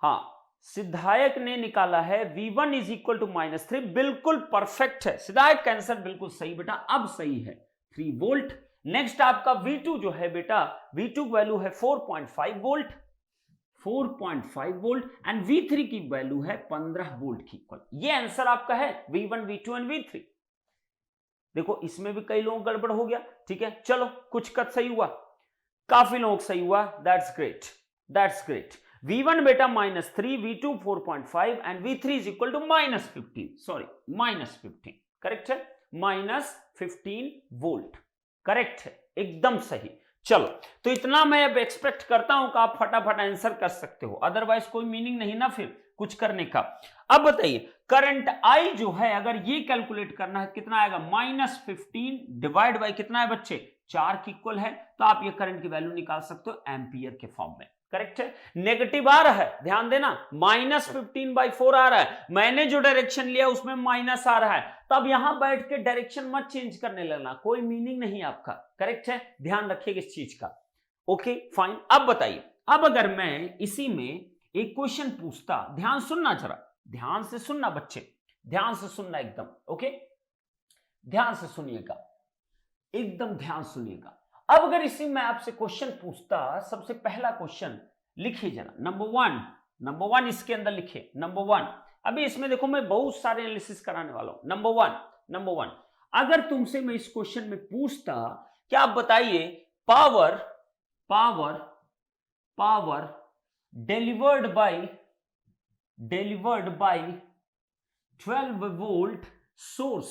हाँ सिद्धायक ने निकाला है v1 इज इक्वल टू -3, बिल्कुल परफेक्ट है सिद्धायक का आंसर, बिल्कुल सही बेटा, अब सही है 3 वोल्ट। नेक्स्ट आपका v2 जो है बेटा, v2 वैल्यू है 4.5 वोल्ट, 4.5 वोल्ट एंड v3 की वैल्यू है 15 वोल्ट की इक्वल। ये आंसर आपका है v1 v2 एंड v3। देखो इसमें भी कई लोगों गड़बड़ हो गया, ठीक है चलो कुछ कट सही हुआ, काफी लोग सही हुआ, that's great, that's great. v1 बेटा -3, v2 4.5 and v3 is equal to -15, sorry -15, correct है, -15 वोल्ट, करेक्ट है, एकदम सही। चलो तो इतना मैं अब एक्सपेक्ट करता हूं कि आप फटाफट आंसर कर सकते हो, अदरवाइज कोई मीनिंग नहीं ना फिर कुछ करने का। अब बताइए करंट आई जो है अगर ये कैलकुलेट करना है कितना आएगा, -15 डिवाइड बाई कितना है बच्चे 4 की इक्वल है, तो आप ये करंट की वैल्यू निकाल सकते हो एम्पियर के फॉर्म में, करेक्ट है। नेगेटिव आ रहा है, ध्यान देना, -15/4 आ रहा है, मैंने जो डायरेक्शन लिया उसमें माइनस आ रहा है, तो अब यहां बैठ के डायरेक्शन मत चेंज करने लगना, कोई मीनिंग नहीं आपका, करेक्ट है, ध्यान रखिएगा इस चीज का। ओके फाइन, अब बताइए, अब अगर मैं इसी में एक क्वेश्चन पूछता, ध्यान सुनना जरा, ध्यान से सुनना बच्चे, ध्यान से सुनना एकदम, ओके ध्यान से सुनिएगा, एकदम ध्यान सुनिएगा। अब अगर इसी में आपसे क्वेश्चन पूछता, सबसे पहला क्वेश्चन लिखिए जरा, नंबर वन इसके अंदर लिखिए, नंबर 1। अभी इसमें देखो मैं बहुत सारे एनालिसिस कराने वाला हूं। नंबर वन अगर तुमसे मैं इस क्वेश्चन में पूछता कि आप बताइए power delivered by 12 volt source,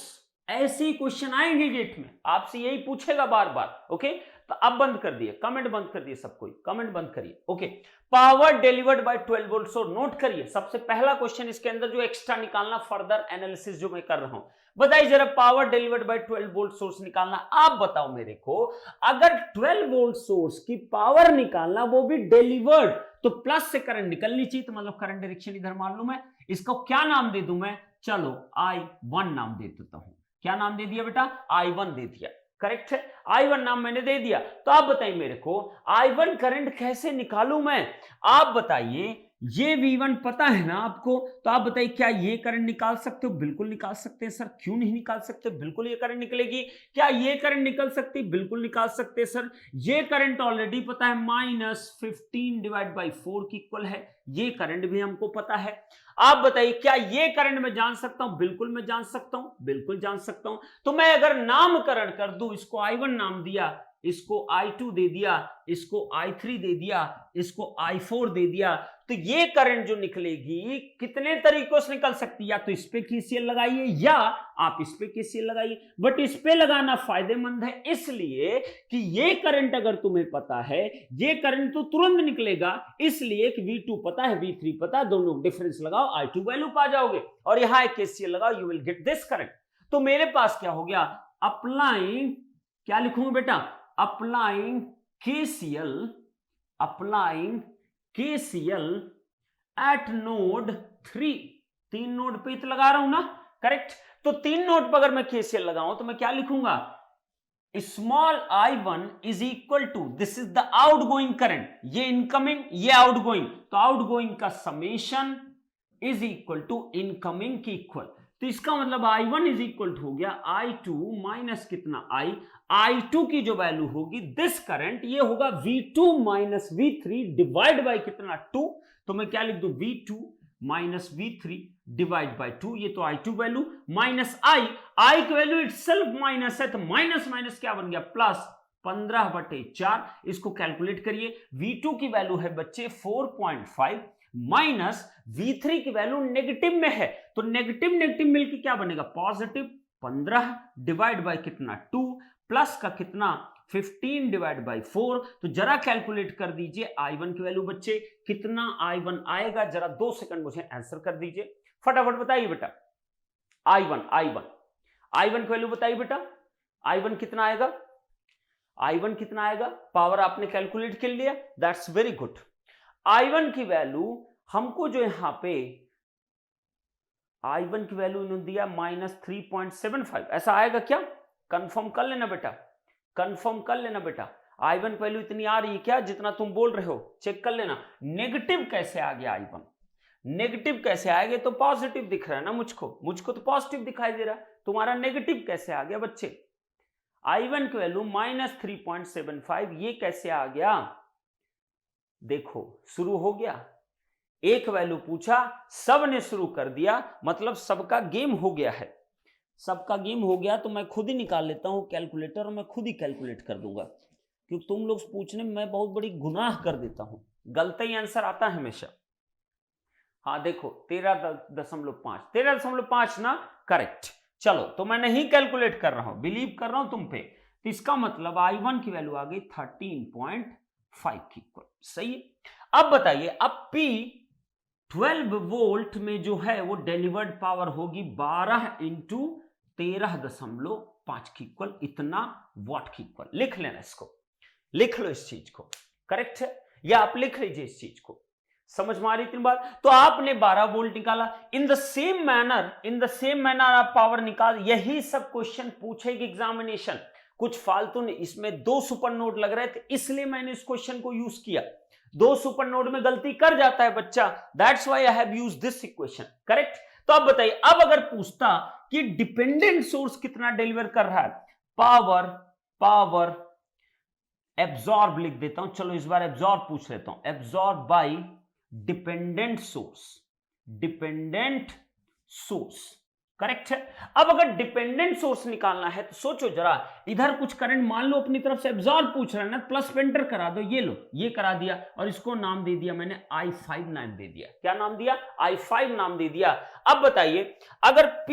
ऐसे क्वेश्चन आएंगे गेट में, आपसे यही पूछेगा बार बार। ओके तो अब बंद कर दिए, कमेंट बंद कर दिए, सब कोई कमेंट बंद करिए। Okay power delivered by 12 volt source, note करिए सबसे पहला क्वेश्चन इसके अंदर जो एक्स्ट्रा निकालना, फर्दर एनालिसिस जो मैं कर रहा हूं, बताइए जरा power delivered by 12 volt source निकालना। आप बताओ मेरे को, अगर 12 वोल्ट सोर्स की पावर निकालना, वो भी डिलीवर्ड, तो प्लस से करंट निकलनी चाहिए, तो मतलब करंट डायरेक्शन इधर मान लू मैं, इसको क्या नाम दे दूं मैं, चलो I1 नाम दे देता हूं। क्या नाम दे दिया बेटा, I1 दे दिया, करेक्ट है, I1 नाम मैंने दे दिया। तो आप बताइए मेरे को I1 करंट कैसे निकालूं मैं, आप बताइए ये V1 पता है ना आपको, तो आप बताइए क्या ये करंट निकाल सकते हो? बिल्कुल निकाल सकते हैं सर। क्यों नहीं निकाल सकते? बिल्कुल ये करंट निकलेगी। क्या ये करंट निकल सकती? बिल्कुल निकाल सकते हैं सर। ये करंट ऑलरेडी पता है -15/4 की इक्वल है, ये करंट भी हमको पता है। आप बताइए क्या ये करंट मैं जान सकता हूं? बिल्कुल मैं जान सकता हूं, बिल्कुल जान सकता हूं। तो मैं अगर नामकरण कर दूं, इसको I1 नाम दिया, इसको I2 दे दिया, इसको I3 दे दिया, इसको I4 दे दिया, तो ये करंट जो निकलेगी कितने तरीकों से निकल सकती है? या तो इस पे KCL लगाइए या आप इस पे KCL लगाइए, बट इस पे लगाना फायदेमंद है इसलिए कि ये करंट अगर तुम्हें पता है, ये करंट तो तुरंत निकलेगा, इसलिए कि V2 पता है, V3 पता है, दोनों डिफरेंस लगाओ, I2 वैल्यू पा जाओगे और यहां एक KCL लगाओ, you will get this current. तो मेरे पास क्या हो गया? अप्लाइंग, क्या लिखूंगा बेटा? Applying KCL eight node 3। 3 node पे तो लगा रहा हूं ना, करेक्ट? तो 3 नोड पर अगर मैं KCL लगाऊं तो मैं क्या लिखूंगा? Small I1 is equal to, this is the outgoing current, ये इनकमिंग, ये आउटगोइंग, तो आउटगोइंग का summation is equal to incoming की इक्वल। तो इसका मतलब I1 इज इक्वल टू हो गया I2 माइनस कितना I2 की जो वैल्यू होगी दिस करंट, ये होगा V2 minus V3 divide by कितना 2। तो मैं क्या लिख दूं? V2 minus V3 divide bye 2, ये तो I2 वैल्यू माइनस I की वैल्यू इटसेल्फ माइनस है, तो माइनस माइनस क्या बन गया? प्लस 15/4। इसको कैलकुलेट करिए। V2 की वैल्यू है बच्चे 4.5 माइनस V3 की वैल्यू नेगेटिव में है, तो नेगेटिव नेगेटिव मिलकर क्या बनेगा? पॉजिटिव 15 डिवाइड बाय कितना 2 प्लस का कितना 15 डिवाइड बाय 4। तो जरा कैलकुलेट कर दीजिए I1 की वैल्यू बच्चे, कितना I1 आएगा? जरा 2 सेकंड मुझे आंसर कर दीजिए, फटाफट बताइए बेटा। I1 की वैल्यू बताइए बेटा। I1 कितना आएगा? I1 कितना आएगा? पावर आपने कैलकुलेट कर लिया, दैट्स वेरी गुड। I1 की वैल्यू हमको जो यहां पे I1 की वैल्यू इन्होंने दिया -3.75, ऐसा आएगा क्या? कंफर्म कर लेना बेटा, कंफर्म कर लेना बेटा। I1 की वैल्यू इतनी आ रही है क्या जितना तुम बोल रहे हो? चेक कर लेना। नेगेटिव कैसे आ गया I1? नेगेटिव कैसे आएगा? तो पॉजिटिव दिख रहा है ना मुझको तो पॉजिटिव दिखाई दे रहा है, तुम्हारा नेगेटिव कैसे आ गया बच्चे? I1 की वैल्यू -3.75, ये कैसे आ गया? देखो शुरू हो गया, एक वैल्यू पूछा, सब ने शुरू कर दिया, मतलब सबका गेम हो गया है, सबका गेम हो गया। तो मैं खुद ही निकाल लेता हूं कैलकुलेटर और मैं खुद ही कैलकुलेट कर दूंगा, क्योंकि तुम लोग पूछने में मैं बहुत बड़ी गुनाह कर देता हूं, गलत ही आंसर आता है हमेशा। हाँ देखो 13.5 ना, करेक्ट। चलो तो मैं नहीं कैलकुलेट कर रहा हूं, बिलीव कर रहा हूं तुम पे, तो इसका मतलब I1 की वैल्यू आ गई 13.5 की इक्वल, सही है। अब बताइए, अब P 12 वोल्ट में जो है वो डिलीवर्ड पावर होगी 12 इंटू 13.5 की इक्वल, इतना वॉट की इक्वल। लिख लेना इसको, लिख लो इस चीज को, करेक्ट है, या आप लिख लीजिए इस चीज को। समझ में आ रही इतनी बात? तो आपने 12 वोल्ट निकाला। इन द सेम मैनर आप पावर निकाल, यही सब क्वेश्चन पूछेगी एग्जामिनेशन। कुछ फालतू नहीं, इसमें 2 सुपर नोड लग रहे थे इसलिए मैंने इस क्वेश्चन को यूज किया। 2 सुपर नोड में गलती कर जाता है बच्चा, that's why I have used this equation, correct. तो अब बताइए, अब अगर पूछता कि डिपेंडेंट सोर्स कितना डिलीवर कर रहा है, पावर एब्जॉर्ब लिख देता हूं, चलो इस बार एब्जॉर्ब पूछ लेता हूं, absorb by dependent source, correct है। अब अगर डिपेंडेंट सोर्स निकालना है तो सोचो जरा, इधर कुछ करंट मान लो अपनी तरफ से एब्जॉर्ब पूछ रहा है ना, प्लस पेंटर करा दो, ये लो, ये करा दिया और इसको नाम दे दिया मैंने I5 नाम दे दिया। क्या नाम दिया? I5 नाम दे दिया। अब बताइए, अगर P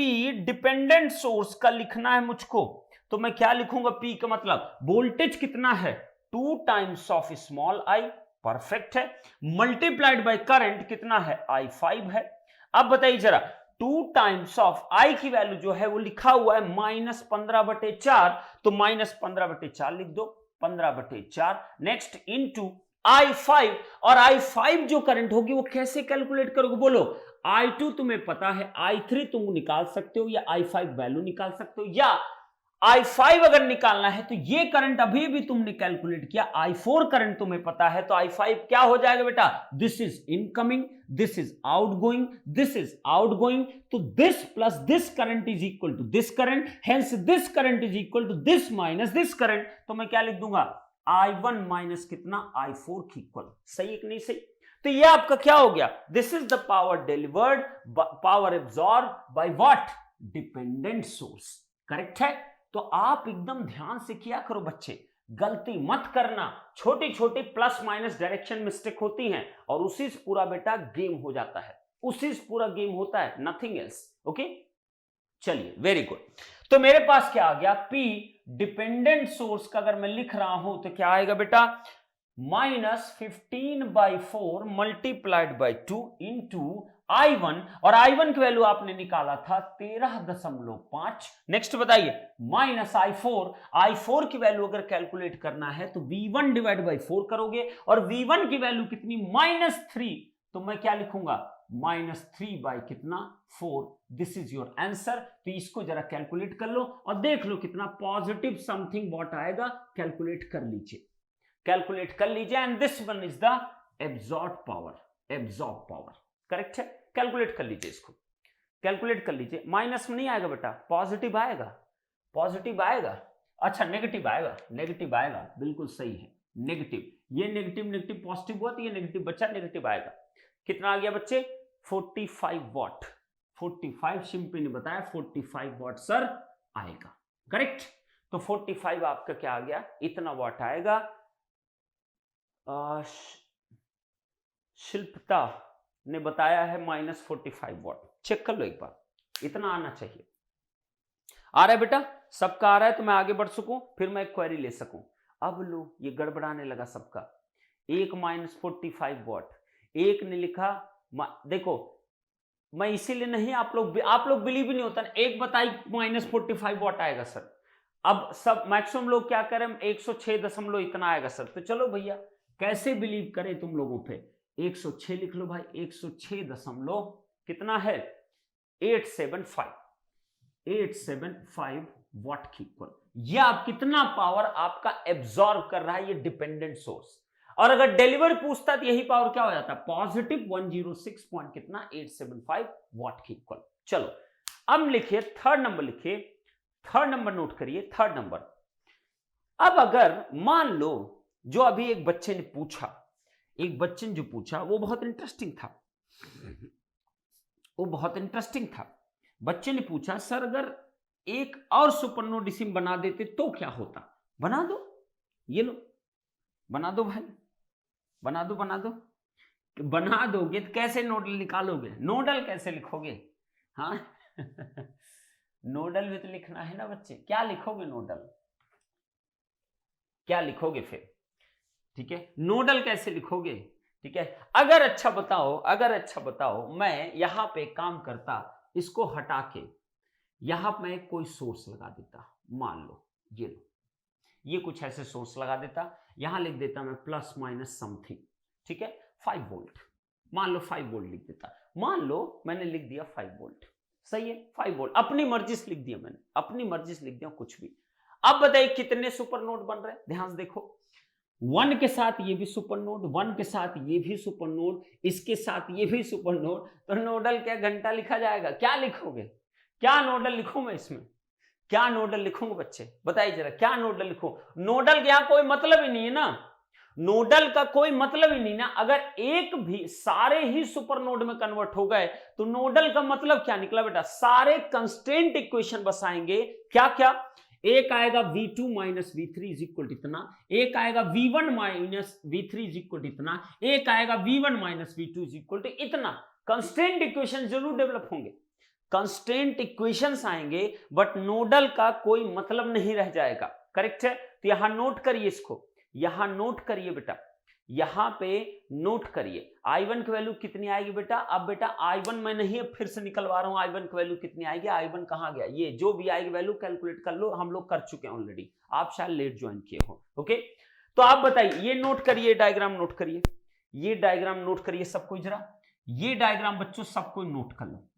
डिपेंडेंट सोर्स का लिखना है मुझको, तो मैं क्या लिखूंगा? P का मतलब वोल्टेज कितना है? 2 times of small I, perfect है, मल्टीप्लाइड बाय करंट कितना है? I5 है। अब बताइए जरा, 2 टाइम्स ऑफ I की वैल्यू जो है वो लिखा हुआ है -15/4, तो -15/4 लिख दो, 15/4, नेक्स्ट इनटू I5, और I5 जो करंट होगी वो कैसे कैलकुलेट करोगे बोलो? I2 तुम्हें पता है, I3 तुम निकाल सकते हो या I5 वैल्यू निकाल सकते हो, या I5 अगर निकालना है तो ये करंट अभी भी तुमने कैलकुलेट किया, I4 करंट तुम्हें पता है, तो I5 क्या हो जाएगा बेटा, this is incoming, this is outgoing, this is outgoing, तो this plus this current is equal to this current, hence this current is equal to this minus this current, तो मैं क्या लिख दूंगा, I1 माइनस कितना, I4 की इक्वल। सही है कि नहीं सही? तो ये आपका क्या हो गया, this is the power delivered, power absorb by what, dependent source. Correct है? तो आप एकदम ध्यान से किया करो बच्चे, गलती मत करना, छोटी छोटी प्लस माइनस डायरेक्शन मिस्टेक होती हैं और उसी से पूरा बेटा गेम हो जाता है, उसी से पूरा गेम होता है, नथिंग एल्स। ओके, चलिए वेरी गुड। तो मेरे पास क्या आ गया, P डिपेंडेंट सोर्स का अगर मैं लिख रहा हूं तो क्या आएगा बेटा, -15/4 मल्टीप्लाइड बाई 2 इंटू I1, और I1 की वैल्यू आपने निकाला था 13.5। नेक्स्ट बताइए, माइनस I4 की वैल्यू अगर कैलकुलेट करना है तो V1 डिवाइड बाई 4 करोगे, और V1 की वैल्यू कितनी, -3, तो मैं क्या लिखूंगा, -3 बाई कितना, 4। This is your answer. तो इसको जरा कैलकुलेट कर लो और देख लो कितना पॉजिटिव समथिंग वॉट आएगा, कैलकुलेट कर लीजिए, कैलकुलेट कर लीजिए, and this one is the absorb power, absorb power. Correct है? कैलकुलेट कर लीजिए, इसको कैलकुलेट कर लीजिए। माइनस में नहीं आएगा बेटा, पॉजिटिव आएगा, पॉजिटिव आएगा, अच्छा नेगेटिव आएगा, नेगेटिव आएगा, बिल्कुल सही है, नेगेटिव। ये नेगेटिव नेगेटिव पॉजिटिव हुआ तो ये नेगेटिव बच्चा, नेगेटिव आएगा। कितना आ गया बच्चे, 45 वॉट, 45 शिंपी ने बताया 45 वॉट सर आएगा। करेक्ट? तो 45 आपका क्या आ गया, इतना वॉट आएगा। शिल्पता ने बताया है -45 वॉट, चेक कर लो एक बार, इतना आना चाहिए। आ रहा है बेटा, सबका आ रहा है तो मैं आगे बढ़ सकूं, फिर मैं एक क्वेरी ले सकूं। अब लो ये गड़बड़ाने लगा सबका, एक -45 वॉट, एक ने लिखा, देखो मैं इसीलिए नहीं, आप लोग बिलीव ही नहीं होता ना, एक बताई -45 वॉट आएगा सर, अब सब मैक्सिमम लोग क्या करें, 106 इतना आएगा सर, तो चलो भैया कैसे बिलीव करें तुम लोगों पे, 106 लिख लो भाई, 106 कितना है, 875 वॉट की इक्वल। ये आप कितना पावर आपका एब्जॉर्ब कर रहा है ये डिपेंडेंट सोर्स, और अगर डिलीवर पूछता तो यही पावर क्या हो जाता, पॉजिटिव 106 पॉइंट कितना, 875 वॉट की इक्वल। चलो अब लिखिए थर्ड नंबर, लिखिए थर्ड नंबर, नोट करिए थर्ड नंबर। अब अगर मान लो जो अभी एक बच्चे ने पूछा, एक बच्चे ने जो पूछा वो बहुत इंटरेस्टिंग था, वो बहुत इंटरेस्टिंग था। बच्चे ने पूछा सर अगर एक और सुपरनोडिसिम बना देते तो क्या होता, बना दो, ये लो बना दो भाई, बना दो, बना दो, बना दोगे तो कैसे नोडल निकालोगे, नोडल कैसे लिखोगे, हाँ नोडल भी तो लिखना है ना बच्चे, क्या लिखोगे नोडल, क्या लिखोगे फिर, ठीक है, नोडल कैसे लिखोगे, ठीक है। अगर अच्छा बताओ, अगर अच्छा बताओ, मैं यहां पे काम करता, इसको हटा के यहां मैं कोई सोर्स लगा देता, मान लो ये लो, ये कुछ ऐसे सोर्स लगा देता, यहां लिख देता मैं प्लस माइनस समथिंग, ठीक है, 5 वोल्ट, मान लो 5 वोल्ट लिख देता, मान लो मैंने लिख दिया 5 वोल्ट, सही है, 5 वोल्ट अपनी मर्जी से लिख दिया मैंने, अपनी मर्जी से लिख दिया कुछ भी। अब बताइए कितने सुपर नोड बन रहे हैं, ध्यान से देखो, 1 के साथ ये भी सुपर नोड, 1 के साथ ये भी सुपर नोड, इसके साथ ये भी सुपर नोड, तो नोडल क्या घंटा लिखा जाएगा, क्या लिखोगे, क्या नोडल लिखूं मैं इसमें, क्या नोडल लिखूंगा बच्चे बताइए जरा, क्या नोडल लिखूं, नोडल का यहां कोई मतलब ही नहीं है ना, नोडल का कोई मतलब ही नहीं ना, अगर एक भी सारे ही सुपर नोड में कन्वर्ट हो गए तो नोडल का मतलब क्या निकला बेटा, सारे कंस्ट्रेंट इक्वेशन बसाएंगे, क्या क्या, एक आएगा V2 minus V3 is equal to इतना, एक आएगा V1 minus V3 is equal to इतना, एक आएगा V1 minus V2 is equal to इतना, कंस्ट्रेंट इक्वेशन जरूर डेवलप होंगे, कंस्ट्रेंट इक्वेशंस आएंगे, बट नोडल का कोई मतलब नहीं रह जाएगा। करेक्ट है? तो यहां नोट करिए इसको, यहां नोट करिए बेटा, यहां पे नोट करिए, I1 की वैल्यू कितनी आएगी बेटा, अब बेटा I1 मैं नहीं फिर से निकलवा रहा हूं, I1 की वैल्यू कितनी आएगी, I1 कहां गया, ये जो भी आएगी वैल्यू कैलकुलेट कर लो, हम लोग कर चुके हैं ऑलरेडी, आप शायद लेट ज्वाइन किए हो। ओके, तो आप बताइए, ये नोट करिए, डायग्राम नोट करिए, ये डायग्राम नोट करिए सबको जरा, ये डायग्राम बच्चों सबको नोट कर लो,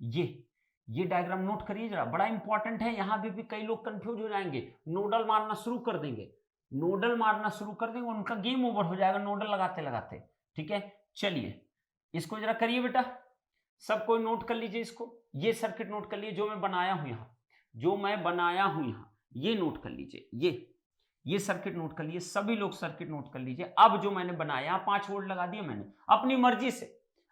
ये डायग्राम नोट करिए जरा, बड़ा इंपॉर्टेंट है, यहां भी कई लोग कंफ्यूज हो जाएंगे, नोडल मारना शुरू कर देंगे, नोडल मारना शुरू कर देंगे, उनका गेम ओवर हो जाएगा नोडल लगाते लगाते। ठीक है, चलिए इसको जरा करिए बेटा, सब कोई नोट कर लीजिए इसको, ये सर्किट नोट कर लीजिए जो मैं बनाया हूं यहां, जो मैं बनाया हूं यहां, ये नोट कर लीजिए, ये सर्किट नोट कर लीजिए, सभी लोग सर्किट नोट कर लीजिए। अब जो मैंने बनाया 5 वोल्ट लगा दिया मैंने अपनी मर्जी से,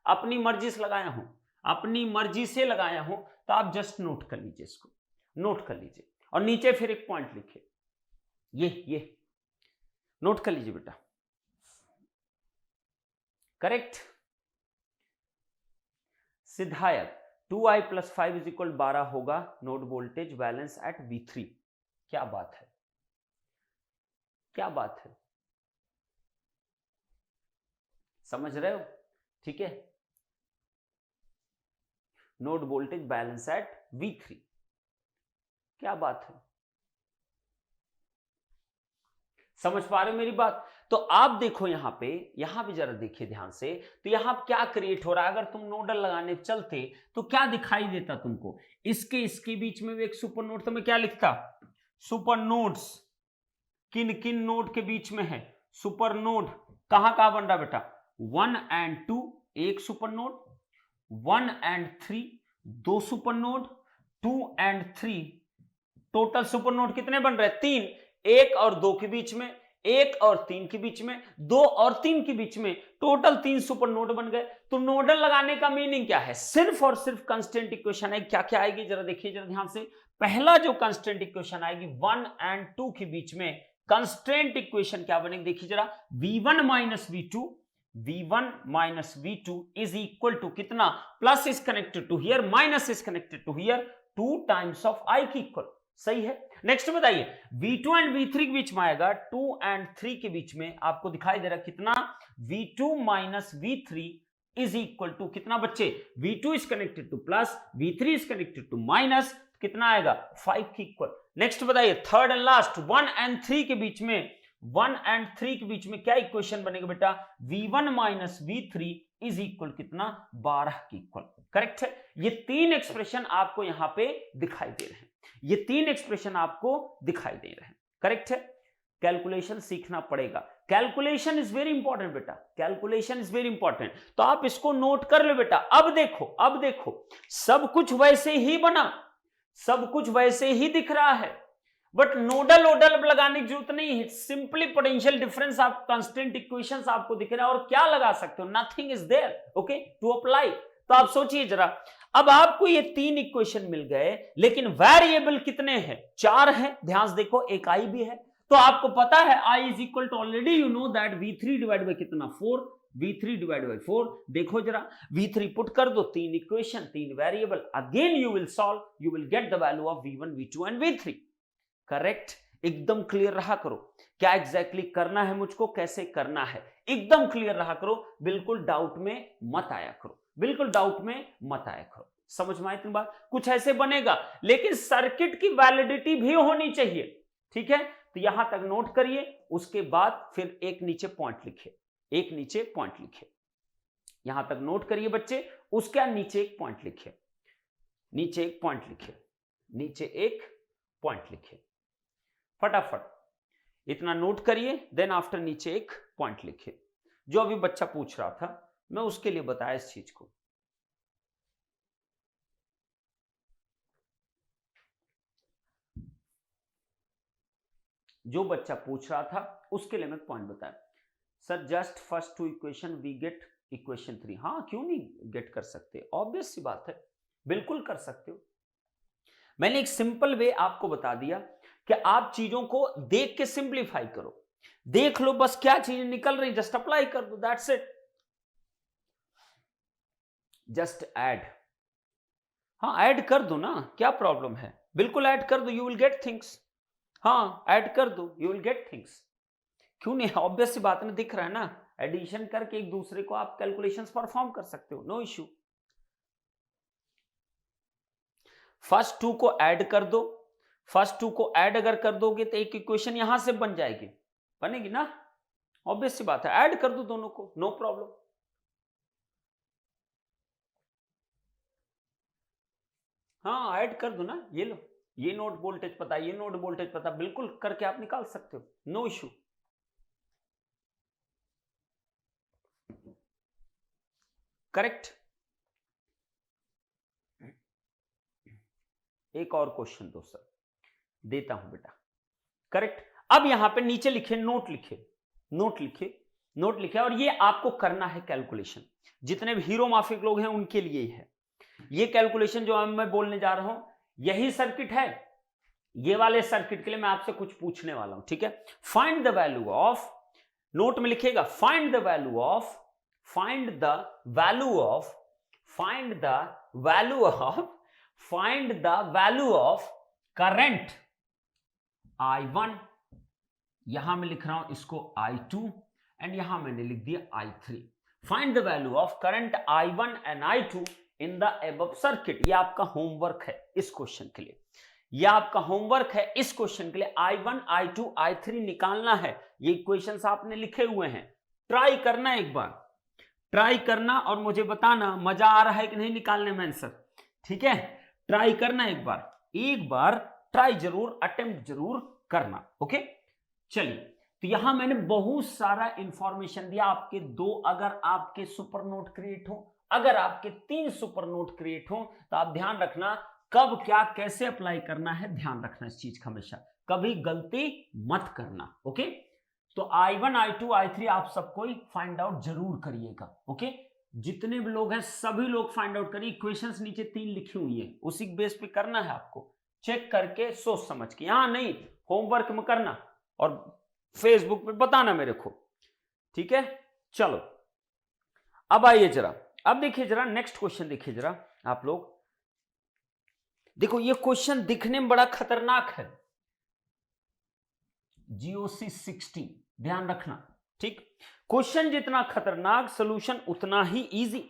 अपनी मर्जी से लगाया हूं, अपनी मर्जी से लगाया हूं, तो आप जस्ट नोट कर लीजिए, इसको नोट कर लीजिए और नीचे फिर एक पॉइंट लिखिए, ये नोट कर लीजिए बेटा, करेक्ट। सिद्धायक 2i + 5 = 12 होगा, node voltage balance eight V3। क्या बात है, क्या बात है, समझ रहे हो? ठीक है, node voltage balance eight V3, क्या बात है, समझ पा रहे हो मेरी बात? तो आप देखो यहां पे, यहां भी जरा देखिए ध्यान से, तो यहां क्या क्रिएट हो रहा है, अगर तुम नोडल लगाने चलते तो क्या दिखाई देता तुमको, इसके बीच में भी एक सुपर नोड, तो मैं क्या लिखता, सुपर नोड्स किन किन नोड के बीच में है, सुपर नोड कहां कहां बन रहा बेटा, 1 और 2 एक सुपर नोड, 1 और 3 दो सुपर नोड, 2 और 3 टोटल सुपर नोड कितने बन रहे हैं, 3, 1 और 2 के बीच में, 1 और 3 के बीच में, 2 और 3 के बीच में, टोटल 3 सुपर नोड बन गए। तो नोडल लगाने का मीनिंग क्या है, सिर्फ और सिर्फ कंस्टेंट इक्वेशन है। क्या क्या आएगी जरा देखिए जरा ध्यान से, पहला जो कंस्टेंट इक्वेशन आएगी 1 और 2 के बीच में, कंस्टेंट इक्वेशन क्या बनेगी देखिए जरा, V1 minus V2 is equal to कितना, plus is connected to here, minus is connected to here, 2 times of I की इक्वल, सही है। नेक्स्ट बताइए, V2 एंड V3 के बीच में आएगा, 2 और 3 के बीच में आपको दिखाई दे रहा कितना, V2 minus V3 is equal to कितना बच्चे, V2 is connected to plus, V3 is connected to minus, कितना आएगा 5 की इक्वल। नेक्स्ट बताइए, थर्ड एंड लास्ट, 1 और 3 के बीच में, 1 और 3 के बीच में क्या इक्वेशन बनेगा बेटा, V1 minus V3 is equal कितना, 12 की इक्वल, करेक्ट है। ये तीन एक्सप्रेशन आपको यहां पे दिखाई दे रहे हैं, ये तीन एक्सप्रेशन आपको दिखाई दे रहे हैं, करेक्ट है। कैलकुलेशन सीखना पड़ेगा, कैलकुलेशन इज वेरी इंपॉर्टेंट बेटा, कैलकुलेशन इज वेरी इंपॉर्टेंट, तो आप इसको नोट कर लो बेटा। अब देखो सब कुछ वैसे ही बना, सब कुछ वैसे ही दिख रहा है, बट नोडल ओडल लगाने की जरूरत नहीं है, सिंपली पोटेंशियल डिफरेंस आप कांस्टेंट इक्वेशंस आपको दिख रहा है, और क्या लगा सकते हो, nothing is there, okay, to apply. तो आप सोचिए जरा, अब आपको ये तीन इक्वेशन मिल गए, लेकिन वेरिएबल कितने हैं, 4 हैं, ध्यान से देखो, एक आई भी है, तो आपको पता है I is equal to, already you know that V3 divide by कितना 4, V3 डिवाइड बाय 4, देखो जरा V3 पुट कर दो, तीन इक्वेशन, तीन variable, again you will solve, you will get the value of V1 V2 and V3, correct. एकदम क्लियर रहा करो, क्या एग्जैक्टली करना है मुझको, कैसे करना है, एकदम क्लियर रहा करो, बिल्कुल डाउट में मत आया करो, बिल्कुल डाउट में मत आया करो, समझ में आई इतनी बात। कुछ ऐसे बनेगा, लेकिन सर्किट की वैलिडिटी भी होनी चाहिए, ठीक है। तो यहां तक नोट करिए, उसके बाद फिर एक नीचे पॉइंट लिखे, एक नीचे पॉइंट लिखे, यहां तक नोट करिए बच्चे, उसके नीचे एक पॉइंट लिखे, नीचे एक पॉइंट लिखे, नीचे एक पॉइंट लिखे, फटाफट इतना नोट करिए, देन आफ्टर नीचे एक पॉइंट लिखे। जो अभी बच्चा पूछ रहा था, मैं उसके लिए बताया इस चीज को, जो बच्चा पूछ रहा था उसके लिए मैं पॉइंट बताया, sir just first 2 equation we get equation 3, हाँ क्यों नहीं गेट कर सकते, ऑब्वियस सी बात है, बिल्कुल कर सकते हो। मैंने एक सिंपल वे आपको बता दिया कि आप चीजों को देख के सिंप्लीफाई करो, देख लो बस क्या चीजें निकल रही, जस्ट अप्लाई कर दो, दैट्स इट, जस्ट ऐड, हाँ ऐड कर दो ना, क्या प्रॉब्लम है, बिल्कुल ऐड कर दो, यू विल गेट थिंग्स, हाँ ऐड कर दो, यू विल गेट थिंग्स, क्यों नहीं, ऑब्वियस सी बात में दिख रहा है ना, एडिशन करके एक दूसरे को आप कैलकुलेशंस परफॉर्म कर सकते हो, नो इश्यू। फर्स्ट 2 को ऐड कर दो, फर्स्ट 2 को ऐड अगर कर दोगे तो एक इक्वेशन यहां से बन जाएगी, बनेगी ना, ऑब्वियस सी बात है, ऐड कर दो दोनों को, नो प्रॉब्लम। हाँ ऐड कर दो ना, ये लो, ये नोड वोल्टेज पता, ये नोड वोल्टेज पता, बिल्कुल करके आप निकाल सकते हो, नो इशू। करेक्ट। एक और क्वेश्चन दो सर, देता हूं बेटा। करेक्ट। अब यहां पे नीचे लिखे नोट, लिखे नोट, लिखे नोट, लिखे, और ये आपको करना है कैलकुलेशन, जितने भी हीरो माफिक लोग हैं उनके लिए ही है ये कैलकुलेशन जो मैं बोलने जा रहा हूं। यही सर्किट है, ये वाले सर्किट के लिए मैं आपसे कुछ पूछने वाला हूं, ठीक है। Find the value of, note में लिखेगा, find the value of, find the value of, find the value of, find the value of current I1, यहां मैं लिख रहा हूं इसको I2, एंड यहां मैंने लिख दिया I3। Find the value of current I1 and I2 in the above circuit. ये आपका होमवर्क है इस क्वेश्चन के लिए, ये आपका होमवर्क है इस क्वेश्चन के लिए। I1, I2, I3 निकालना है। ये इक्वेशंस आपने लिखे हुए हैं, ट्राई करना, एक बार ट्राई करना और मुझे बताना मजा आ रहा है कि नहीं निकालने में आंसर, ठीक है। ट्राई करना एक बार ट्राई जरूर, अटेम्प्ट जरूर करना, ओके। चलिए, तो यहां मैंने बहुत सारा इंफॉर्मेशन दिया आपके दो, अगर आपके सुपर नोड क्रिएट हो, अगर आपके 3 सुपर नोड क्रिएट हो, तो आप ध्यान रखना कब क्या कैसे अप्लाई करना है, ध्यान रखना इस चीज का, हमेशा कभी गलती मत करना, ओके। तो I1, I2, I3 आप सबको फाइंड आउट जरूर करिएगा, ओके। जितने भी लोग हैं सभी लोग फाइंड आउट करिए। इक्वेशंस नीचे 3 लिखी हुई है, उसी बेस पे करना है आपको, चेक करके सोच समझ के, यहां नहीं होमवर्क में करना और फेसबुक पे बताना मेरे को, ठीक है। चलो अब आइए जरा, अब देखिए जरा नेक्स्ट क्वेश्चन, देखिए जरा आप लोग, देखो ये क्वेश्चन दिखने में बड़ा खतरनाक है, GOC 16, ध्यान रखना, ठीक। क्वेश्चन जितना खतरनाक, सॉल्यूशन उतना ही इजी,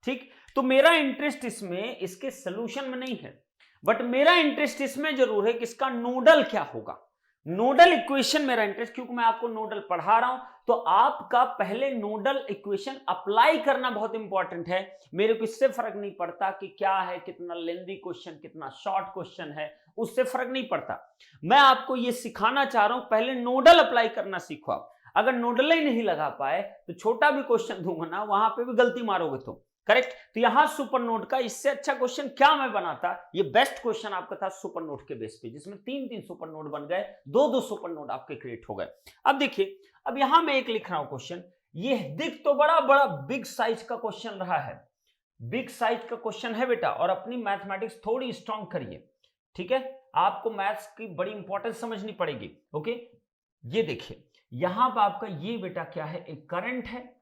ठीक। तो मेरा इंटरेस्ट इसमें, इसके सॉल्यूशन में नहीं है, बट मेरा इंटरेस्ट इसमें जरूर है कि इसका नोडल क्या होगा, नोडल इक्वेशन मेरा इंटरेस्ट, क्योंकि मैं आपको नोडल पढ़ा रहा हूं, तो आपका पहले नोडल इक्वेशन अप्लाई करना बहुत इंपॉर्टेंट है। मेरे को इससे फर्क नहीं पड़ता कि क्या है, कितना लेंथी क्वेश्चन, कितना शॉर्ट क्वेश्चन है, उससे फर्क नहीं पड़ता। मैं आपको यह सिखाना चाह रहा हूं, पहले नोडल अप्लाई करना सीखो आप। अगर नोडल ही नहीं लगा पाए तो छोटा भी क्वेश्चन दूंगा ना, वहां पे भी गलती मारोगे तो, करेक्ट। तो यहां सुपर नोड का इससे अच्छा क्वेश्चन क्या मैं बनाता, ये बेस्ट क्वेश्चन आपका था सुपर नोड के बेस पे, जिसमें 3 सुपर नोड बन गए, 2 सुपर नोड आपके क्रिएट हो गए। अब देखिए, अब यहां मैं एक लिख रहा हूं क्वेश्चन, ये दिख तो बड़ा बड़ा बिग साइज का क्वेश्चन रहा है, बिग साइज का क्वेश्चन है बेटा, और अपनी मैथमेटिक्स थोड़ी स्ट्रांग करिए, ठीक है। आपको मैथ्स की बड़ी इंपॉर्टेंस समझनी पड़ेगी, ओके। ये देखिए यहां पर आपका ये बेटा क्या है, एक करंट है,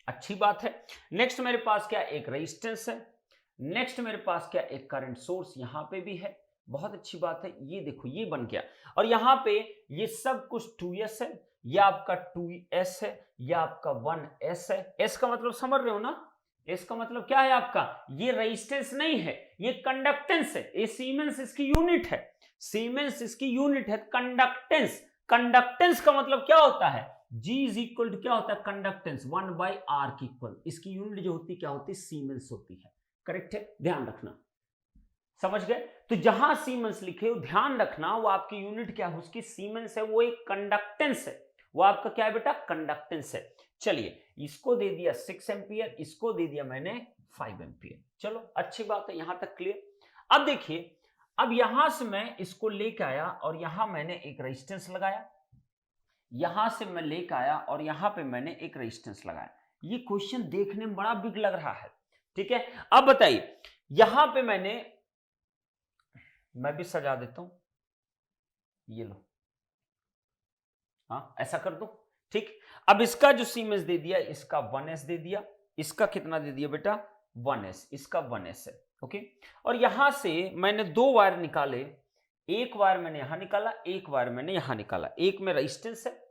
अच्छी बात है। नेक्स्ट मेरे पास क्या, एक रेजिस्टेंस है। नेक्स्ट मेरे पास क्या, एक करंट सोर्स यहां पे भी है, बहुत अच्छी बात है। ये देखो ये बन गया, और यहां पे ये सब कुछ 2s है, ये आपका 2s है, ये आपका 1s है। s का मतलब समझ रहे हो ना, s का मतलब क्या है आपका, ये रेजिस्टेंस नहीं है, ये कंडक्टेंस है, ये सीमेंस इसकी यूनिट है, सीमेंस इसकी यूनिट है। कंडक्टेंस, कंडक्टेंस का मतलब क्या होता है, G इज इक्वल टू क्या होता है, कंडक्टेंस 1/r की इक्वल, इसकी यूनिट जो होती है क्या होती है, सीमेंस होती है, करेक्ट है, ध्यान रखना, समझ गए। तो जहां सीमेंस लिखे हो ध्यान रखना, वो आपकी यूनिट क्या है, उसकी सीमेंस है, वो एक कंडक्टेंस है, वो आपका क्या है बेटा, कंडक्टेंस है। चलिए इसको दे दिया 6 एम्पियर, इसको दे दिया मैंने 5 एम्पियर, चलो अच्छी बात है, यहां तक क्लियर। अब देखिए, अब यहां से मैं इसको लेके आया और यहां मैंने एक रेजिस्टेंस लगाया, यहां से मैं लेकर आया और यहां पे मैंने एक रेजिस्टेंस लगाया। ये क्वेश्चन देखने में बड़ा बिग लग रहा है, ठीक है। अब बताइए, यहां पे मैं भी सजा देता हूं, ये लो, हाँ ऐसा कर दो, ठीक। अब इसका जो सीमेंस दे दिया, इसका 1s दे दिया, इसका कितना दे दिया बेटा, 1s, इसका 1s है, ओके। और यहां से मैंने 2 वायर निकाले, एक वायर मैंने यहां निकाला, एक वायर मैंने यहां निकाला, एक में रेजिस्टेंस है,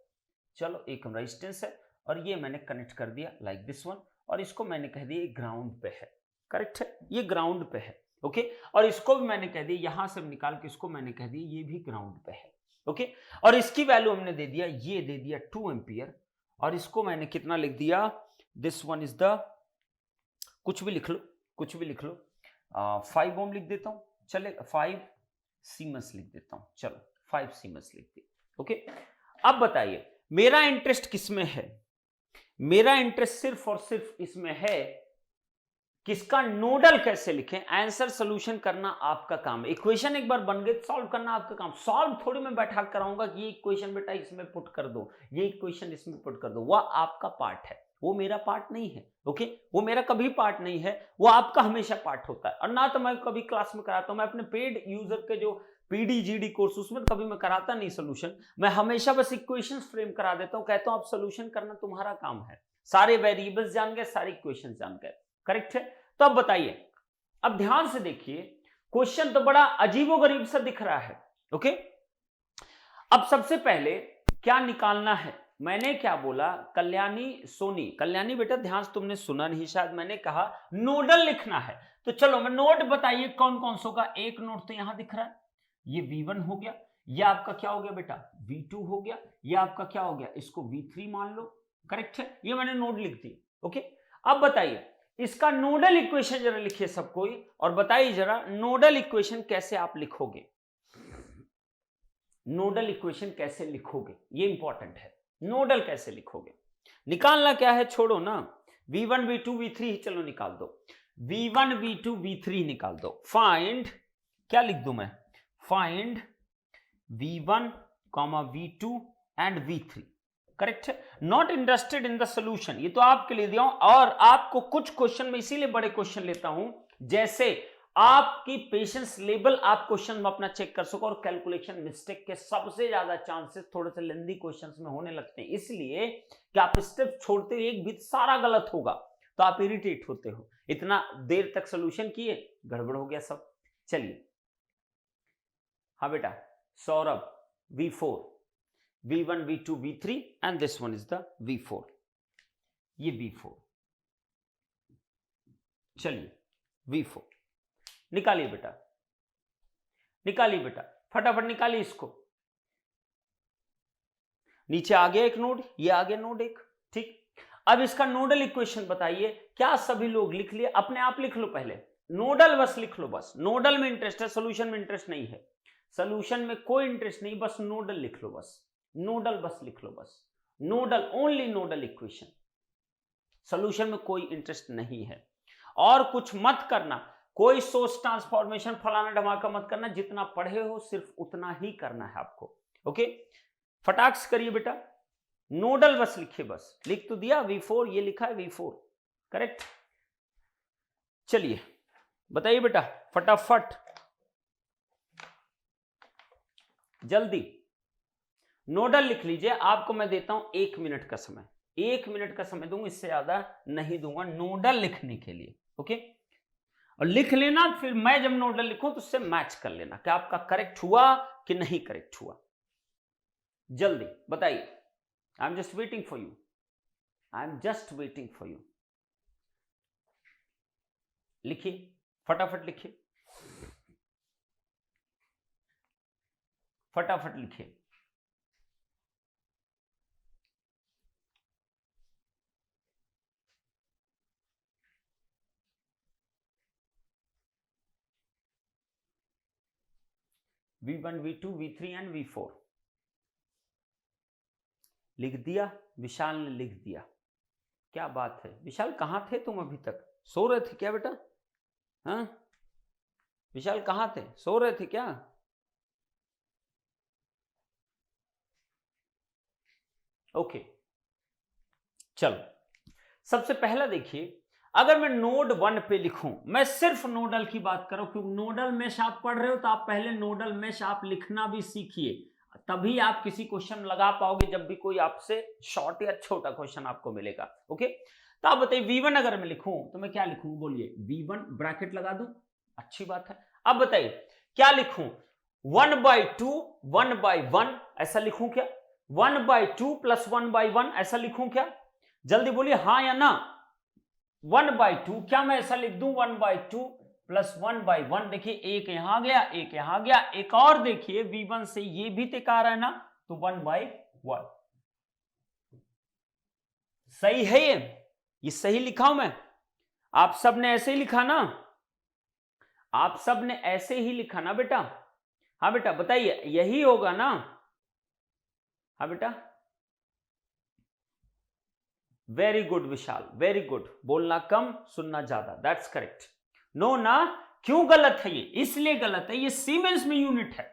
चलो एक रेजिस्टेंस है, और ये मैंने कनेक्ट कर दिया लाइक दिस वन, और इसको मैंने कह दिया ग्राउंड पे है, करेक्ट है, ये ग्राउंड पे है, ओके। और इसको भी मैंने कह दिया, यहां से निकाल के इसको मैंने कह दिया ये भी ग्राउंड पे है, ओके। और इसकी वैल्यू हमने दे दिया, ये दे दिया 2 एम्पियर, और इसको मैंने कितना लिख दिया, दिस वन इज द, कुछ भी लिख लो, कुछ भी लिख लो, 5 ओम लिख देता हूं, चलेगा, 5 सीमेंस लिख देता हूं, चलो 5 सीमेंस लिख दिया। ओके, अब बताइए मेरा इंटरेस्ट किसमें है? मेरा इंटरेस्ट सिर्फ और सिर्फ इसमें है किसका, नोडल कैसे लिखें, आंसर सोल्यूशन करना आपका काम है। इक्वेशन एक बार बन गई, सॉल्व करना आपका काम। सॉल्व थोड़ी मैं बैठा कराऊंगा कि ये इक्वेशन बेटा इसमें पुट कर दो, ये इक्वेशन इसमें पुट कर दो, वह आपका पार्ट है, वो मेरा पार्ट नहीं है। ओके, वो मेरा कभी पार्ट नहीं है, वो आपका हमेशा पार्ट होता है। और ना तो मैं कभी क्लास में कराता हूं, मैं अपने पेड यूजर के जो पीडीजीडी कोर्स उसमें कभी मैं कराता नहीं सोल्यूशन, मैं हमेशा बस इक्वेशंस फ्रेम करा देता हूं, कहता हूं आप सोल्यूशन करना तुम्हारा काम है। सारे वेरिएबल्स जान गए, सारी इक्वेशंस जान गए, करेक्ट है। तो अब बताइए, अब ध्यान से देखिए, क्वेश्चन तो बड़ा अजीबोगरीब सा दिख रहा है। ओके, अब सबसे पहले क्या निकालना है, मैंने क्या बोला, कल्याणी सोनी, कल्याणी बेटा ध्यान से तुमने सुना नहीं शायद, मैंने कहा नोडल लिखना है। तो चलो मैं नोड बताइए कौन कौन सो का, एक नोड तो यहां दिख रहा है, ये V1 हो गया, ये आपका क्या हो गया बेटा V2 हो गया, ये आपका क्या हो गया, इसको V3 मान लो, करेक्ट है, ये मैंने नोड लिख दिया। ओके, अब बताइए इसका नोडल इक्वेशन जरा लिखिए सब कोई, और बताइए जरा नोडल इक्वेशन कैसे आप लिखोगे, नोडल इक्वेशन कैसे लिखोगे, ये इंपॉर्टेंट है, नोडल कैसे लिखोगे। निकालना क्या है, छोड़ो ना, V1 V2 V3 ही चलो निकाल दो, V1 V2 V3 निकाल दो। फाइंड, क्या लिख दूं मैं, find V1, V2 and V3, correct है। Not interested in the solution, ये तो आपके लिए दिया हूं, और आपको कुछ क्वेश्चन में इसीलिए बड़े क्वेश्चन लेता हूं, जैसे आपकी पेशेंस लेवल आप क्वेश्चन में अपना चेक कर सको, और कैलकुलेशन मिस्टेक के सबसे ज्यादा चांसेस थोड़े से लेंदी क्वेश्चंस में होने लगते हैं, इसलिए कि आप स्टेप छोड़ते हुए एक भी सारा गलत होगा तो आप इरिटेट होते हो, इतना देर तक सोल्यूशन किए गड़बड़ हो गया सब। चलिए, हाँ बेटा Saurabh, V4, V1 V2 V3 and this one is the V4, ये V4, चलिए V4 निकालिए बेटा, निकालिए बेटा, फटाफट निकालिए इसको, नीचे आ गया एक नोड, ये आ गया नोड एक, ठीक। अब इसका नोडल इक्वेशन बताइए, क्या सभी लोग लिख लिए, अपने आप लिख लो, पहले नोडल बस लिख लो, बस नोडल में इंटरेस्ट है, सोल्यूशन में इंटरेस्ट नहीं है, सोल्यूशन में कोई इंटरेस्ट नहीं, बस नोडल लिख लो, बस नोडल बस लिख लो, बस nodal, only nodal equation, solution में कोई इंटरेस्ट नहीं है, और कुछ मत करना, कोई सोर्स ट्रांसफॉर्मेशन फलाना धमाका मत करना, जितना पढ़े हो सिर्फ उतना ही करना है आपको। ओके, फटाक से करिए बेटा, नोडल बस लिखिए, बस लिख तो दिया V4, ये लिखा है V4, करेक्ट। चलिए बताइए बेटा फटाफट, जल्दी नोडल लिख लीजिए, आपको मैं देता हूं 1 मिनट का समय, 1 मिनट का समय दूंगा, इससे ज्यादा नहीं दूंगा नोडल लिखने के लिए। ओके, और लिख लेना, फिर मैं जब नोडल लिखूं तो उससे मैच कर लेना कि आपका करेक्ट हुआ कि नहीं करेक्ट हुआ। जल्दी बताइए, I am just waiting for you, I am just waiting for you, लिखिए फटाफट, लिखिए फटाफट, लिखिए। V1 V2 V3 and V4 लिख दिया, विशाल ने लिख दिया, क्या बात है। विशाल कहां थे तुम, अभी तक सो रहे थे क्या बेटा, हाँ विशाल कहां थे, सो रहे थे क्या? ओके, चलो सबसे पहला देखिए, अगर मैं नोड 1 पे लिखूं, मैं सिर्फ नोडल की बात करूं, क्योंकि नोडल मेश आप पढ़ रहे हो तो आप पहले नोडल मेश आप लिखना भी सीखिए, तभी आप किसी क्वेश्चन लगा पाओगे, जब भी कोई आपसे शॉर्ट या छोटा क्वेश्चन आपको मिलेगा। ओके, तो आप बताइए V1 अगर मैं लिखूं तो मैं क्या लिखूं, बोलिए V1 ब्रैकेट लगा दूं, अच्छी बात है। अब बताइए क्या लिखूं, 1/2 1/1 ऐसा लिखूं क्या, 1/2 प्लस 1/1 ऐसा लिखूं क्या, जल्दी बोलिए हाँ या ना। 1/2 क्या मैं ऐसा लिख दूं, 1/2 प्लस 1/1, देखिए एक यहां गया, एक यहां गया, एक और देखिए V1 से ये भी टिक आ रहा है ना, तो 1/1 सही है, ये सही लिखा हूं मैं, आप सबने ऐसे ही लिखा ना। आप सब ने ऐसे ही लिखा ना बेटा? हाँ बेटा बताइए, यही होगा ना? हाँ बेटा, वेरी गुड विशाल, वेरी गुड। बोलना कम, सुनना ज्यादा, दैट्स करेक्ट। नो ना, क्यों गलत है ये? इसलिए गलत है, ये सीमेंस में यूनिट है।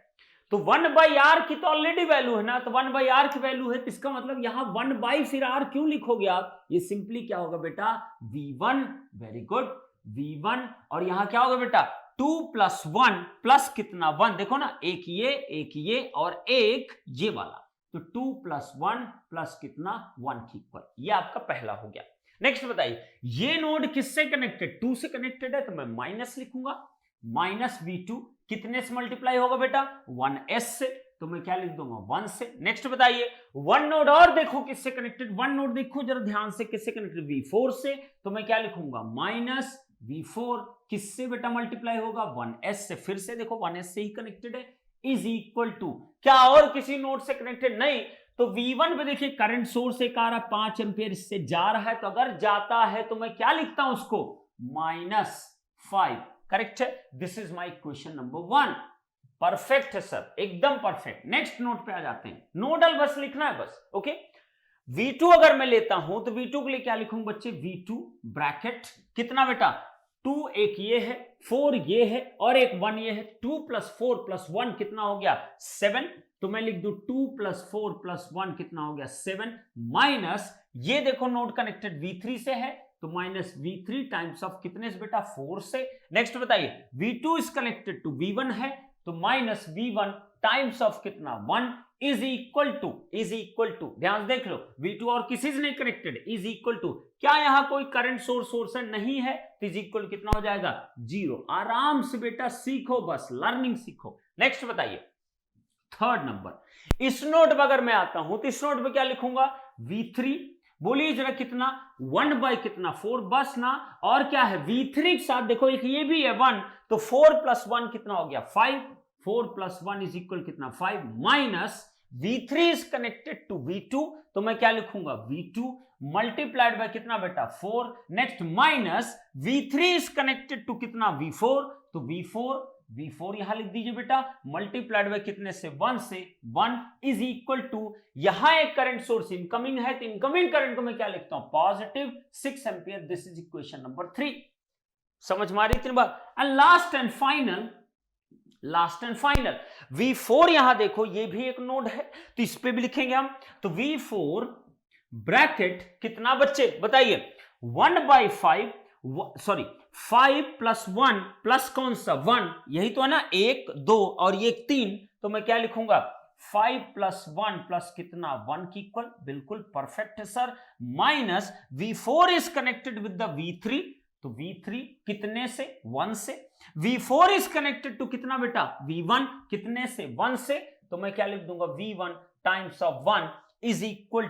तो 1/r की तो ऑलरेडी वैल्यू है ना, तो 1/r की वैल्यू है, तो इसका मतलब यहां 1 फिर r क्यों लिखोगे आप? ये सिंपली क्या होगा बेटा? v1, very good, v1। और यहां क्या होगा बेटा? 2 + 1 प्लस कितना? 1। देखो ना, एक ये और एक ये वाला, तो 2 + 1 प्लस कितना? 1 की इक्वल। ये आपका पहला हो गया। नेक्स्ट बताइए, ये नोड किससे कनेक्टेड? 2 से कनेक्टेड है, तो मैं माइनस लिखूंगा। -v2 कितने से मल्टीप्लाई होगा बेटा? 1s से, तो मैं क्या लिख दूंगा? 1 से। नेक्स्ट बताइए, वन नोड और देखो किससे कनेक्टेड, वन नोड देखो जरा ध्यान से, किससे कनेक्टेड? v4 से, तो मैं क्या लिखूंगा? -v4 किससे बेटा मल्टीप्लाई होगा? 1s से। फिर से देखो 1s से ही कनेक्टेड है, इज इक्वल टू, क्या और किसी नोड से कनेक्टेड? नहीं। तो V1 पे देखिए करंट सोर्स एक आ रहा है 5 एंपियर, इससे जा रहा है, तो अगर जाता है तो मैं क्या लिखता हूं उसको? -5। करेक्ट है, this is my question number 1। Perfect है सर, एकदम परफेक्ट। नेक्स्ट नोट पे आ जाते हैं, नोडल बस लिखना है बस, ओके। V2 अगर मैं लेता हूं तो V2 के लिए क्या लिखूंगा बच्चे? V2 ब्रैकेट कितना बेटा? 2 एक ये है, 4 ये है और एक 1 ये है। 2 + 4 + 1 कितना हो गया? 7। तो मैं लिख दूं 2 + 4 + 1 कितना हो गया? 7। माइनस ये देखो नोड कनेक्टेड V3 से है, तो -v3 टाइम्स ऑफ कितने से बेटा? 4 से। नेक्स्ट बताइए, V2 is connected to V1 है, तो -v1 टाइम्स ऑफ कितना? 1 इज इक्वल टू, ध्यान देख लो, V2 और किसी से नहीं कनेक्टेड, इज इक्वल टू, क्या यहां कोई करंट सोर्स है? नहीं है, तो इज इक्वल कितना हो जाएगा? 0। आराम से बेटा सीखो, बस लर्निंग सीखो। नेक्स्ट बताइए, थर्ड नंबर, इस नोट पर अगर मैं आता हूं तो इस नोट पर क्या लिखूंगा? V3, बोलिए जरा कितना? 1/4 बस ना, और क्या है? V3 के साथ देखो एक ये भी है 1, तो 4 + 1 कितना हो गया? 5। 4 + 1 इज इक्वल कितना? 5। Minus V3 is connected to V2, तो मैं क्या लिखूंगा? V2 मल्टीप्लाइड बाय कितना बेटा? 4। Next minus V3 is connected to कितना? V4, तो V4 यहां लिख दीजिए बेटा, मल्टीप्लाइड बाय कितने से? 1 से। 1 इज इक्वल टू, यहां एक करंट सोर्स इनकमिंग है, तो इनकमिंग करंट को मैं क्या लिखता हूं? Positive 6 ampere. This is equation number 3। समझ में आ रही थी बात? And last and final V4, यहां देखो ये भी एक नोड है, तो इस पे भी लिखेंगे हम। तो V4 ब्रैकेट कितना बच्चे बताइए? 1/5, सॉरी 5 + 1 प्लस कौन सा? 1, यही तो है ना, 1 2 और ये 3, तो मैं क्या लिखूंगा? 5 + 1 प्लस कितना? 1 की इक्वल। बिल्कुल परफेक्ट है sir. Minus V4 is connected with the V3, तो V3 कितने से? 1 से। V4 इज कनेक्टेड टू कितना बेटा? V1 कितने से? 1 से। तो मैं क्या लिख दूंगा? V1 times of 1 is equal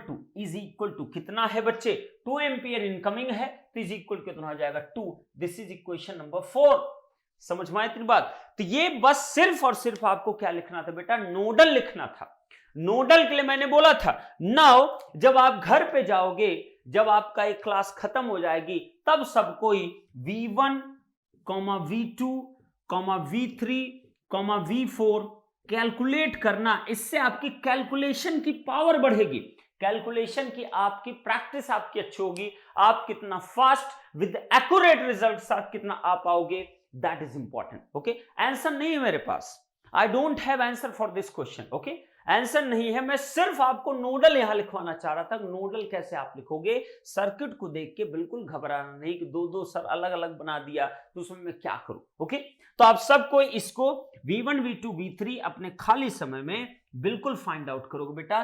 to कितना है बच्चे? 2 एंपियर इनकमिंग है, तो इज इक्वल कितना हो जाएगा? 2। This is equation number 4। समझ में आई इतनी बात? तो ये बस सिर्फ और सिर्फ आपको क्या लिखना था बेटा? नोडल लिखना था। नोडल के लिए मैंने बोला था, नाउ जब आप घर पे जाओगे, जब आपका एक क्लास खत्म हो जाएगी, तब सब कोई V1, V2, V3, V4 calculate करना। इससे आपकी कैलकुलेशन की पावर बढ़ेगी, कैलकुलेशन की आपकी प्रैक्टिस आपकी अच्छी होगी, आप कितना फास्ट विद एक्यूरेट रिजल्ट साथ कितना आ पाओगे, that is important. Okay, answer नहीं है मेरे पास, I don't have answer for this question. Okay, answer नहीं है, मैं सिर्फ आपको नोडल यहां लिखवाना चाह रहा था। नोडल कैसे आप लिखोगे? सर्किट को देख के बिल्कुल घबराना नहीं कि दो सर अलग अलग बना दिया तो उसमें मैं क्या करूं। ओके, तो आप सबको इसको V1 V2 V3 अपने खाली समय में बिल्कुल फाइंड आउट करोगे बेटा।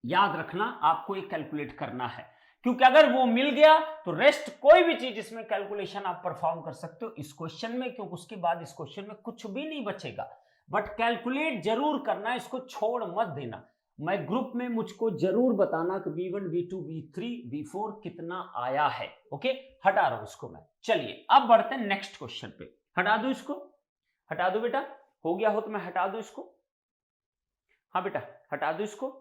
याद रखना आपको एक कैलकुलेट करना है, क्योंकि अगर वो मिल गया तो रेस्ट कोई भी चीज इसमें कैलकुलेशन आप परफॉर्म कर सकते हो इस क्वेश्चन में, क्योंकि उसके बाद इस क्वेश्चन में कुछ भी नहीं बचेगा। बट कैलकुलेट जरूर करना, इसको छोड़ मत देना। मैं ग्रुप में मुझको जरूर बताना कि V1 V2 V3 V4 कितना आया है। ओके, हटा रहा हूं इसको मैं। चलिए अब बढ़ते हैं नेक्स्ट क्वेश्चन पे। हटा दो इसको, हटा दो बेटा, हो गया हो तो मैं हटा दो इसको। हाँ बेटा हटा दो इसको।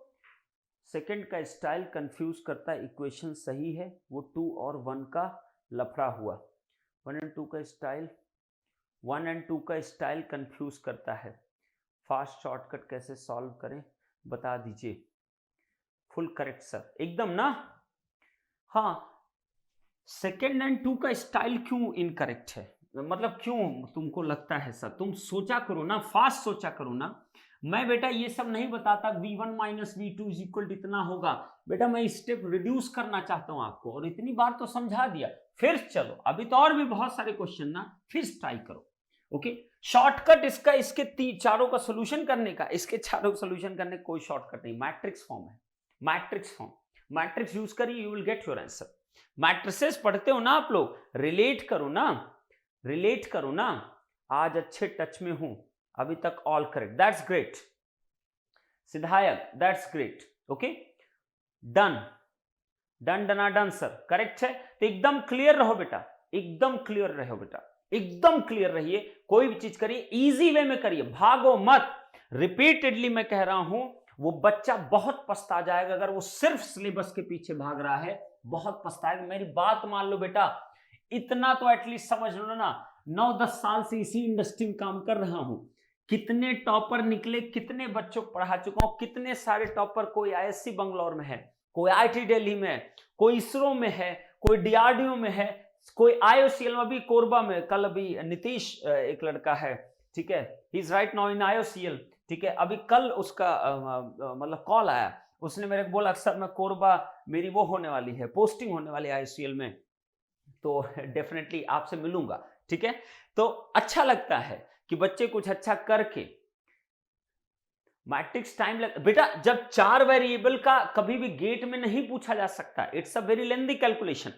सेकंड का स्टाइल कंफ्यूज करता है, इक्वेशन सही है, वो 2 और 1 का लफड़ा हुआ। 1 एंड 2 का स्टाइल, 1 एंड 2 का स्टाइल कंफ्यूज करता है। फास्ट शॉर्टकट कैसे सॉल्व करें बता दीजिए। फुल करेक्ट सर, एकदम ना। हाँ, सेकेंड एंड 2 का स्टाइल क्यों इनकरेक्ट है, मतलब क्यों तुमको लगता है सर? तुम सोचा करो ना, फास्ट सोचा करो ना। मैं बेटा ये सब नहीं बताता v1 minus v2 is equal इतना होगा, बेटा मैं स्टेप रिड्यूस करना चाहता हूं आपको, और इतनी बार तो समझा दिया। फिर चलो, अभी तो और भी बहुत सारे क्वेश्चन ना, फिर ट्राई करो। ओके, शॉर्टकट इसका, इसके चारों का सोल्यूशन करने का, इसके चारों का सोल्यूशन करने का कोई शॉर्टकट नहीं, मैट्रिक्स फॉर्म है। मैट्रिक्स फॉर्म, मैट्रिक्स यूज करिए, you will get your answer. Matrices पढ़ते हो ना आप लोग, रिलेट करो ना, रिलेट करो ना। आज अच्छे टच में हूं, अभी तक ऑल करेक्ट, दैट्स ग्रेट। सिद्धायक, that's great. Okay, done done done done sir, correct है। तो एकदम क्लियर रहो बेटा, एकदम क्लियर रहो बेटा, एकदम क्लियर रहिए। कोई भी चीज करिए इजी वे में करिए, भागो मत। रिपीटेडली मैं कह रहा हूं, वो बच्चा बहुत पछता जाएगा अगर वो सिर्फ सिलेबस के पीछे भाग रहा है, बहुत पछताएगा। मेरी बात मान लो बेटा, इतना तो एटलीस्ट समझ लो ना, 9-10 साल से इसी इंडस्ट्री में काम कर रहा हूं, कितने टॉपर निकले, कितने बच्चों को पढ़ा चुका हूं, कितने सारे टॉपर, कोई आईएससी बंगलौर में है, कोई आईटी दिल्ली में है, कोई इसरो में है, कोई डीआरडीओ में है, कोई आईओसीएल में, अभी कोरबा में कल अभी नीतीश एक लड़का है, ठीक है, he is right now in IOCL, ठीक है, अभी कल उसका मतलब कॉल आया, उसने मेरे को बोला सर मैं कोरबा, मेरी वो होने वाली है, पोस्टिंग होने वाली है आईओसीएल में, तो डेफिनेटली आपसे मिलूंगा, ठीक है। तो अच्छा लगता है कि बच्चे कुछ अच्छा करके, मैट्रिक्स टाइम लग बेटा, जब 4 वेरिएबल का कभी भी गेट में नहीं पूछा जा सकता, it's a very lengthy calculation.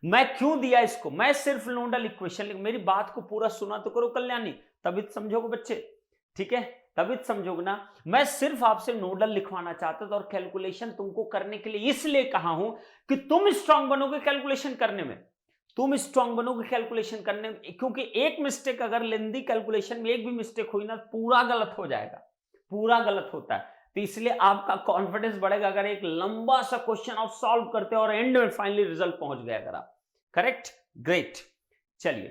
मैं क्यों दिया इसको, मैं सिर्फ नोडल इक्वेशन, मेरी बात को पूरा सुना तो करो कल्याणी, तभी तो समझोगे बच्चे, ठीक है, तभी तो समझोगे ना। मैं सिर्फ आपसे नोडल लिखवाना चाहता था, और कैलकुलेशन तुमको करने के लिए इसलिए कहा हूं कि तुम स्ट्रांग बनोगे कैलकुलेशन करने में, तुम स्ट्रांग बनोगे कैलकुलेशन करने में, क्योंकि एक मिस्टेक, अगर लेंथी कैलकुलेशन में एक भी मिस्टेक हुई ना, पूरा गलत हो जाएगा, पूरा गलत होता है। तो इसलिए आपका कॉन्फिडेंस बढ़ेगा अगर एक लंबा सा क्वेश्चन आप सॉल्व करते हो और एंड में फाइनली रिजल्ट पहुंच गए अगर आप, करेक्ट, ग्रेट। चलिए,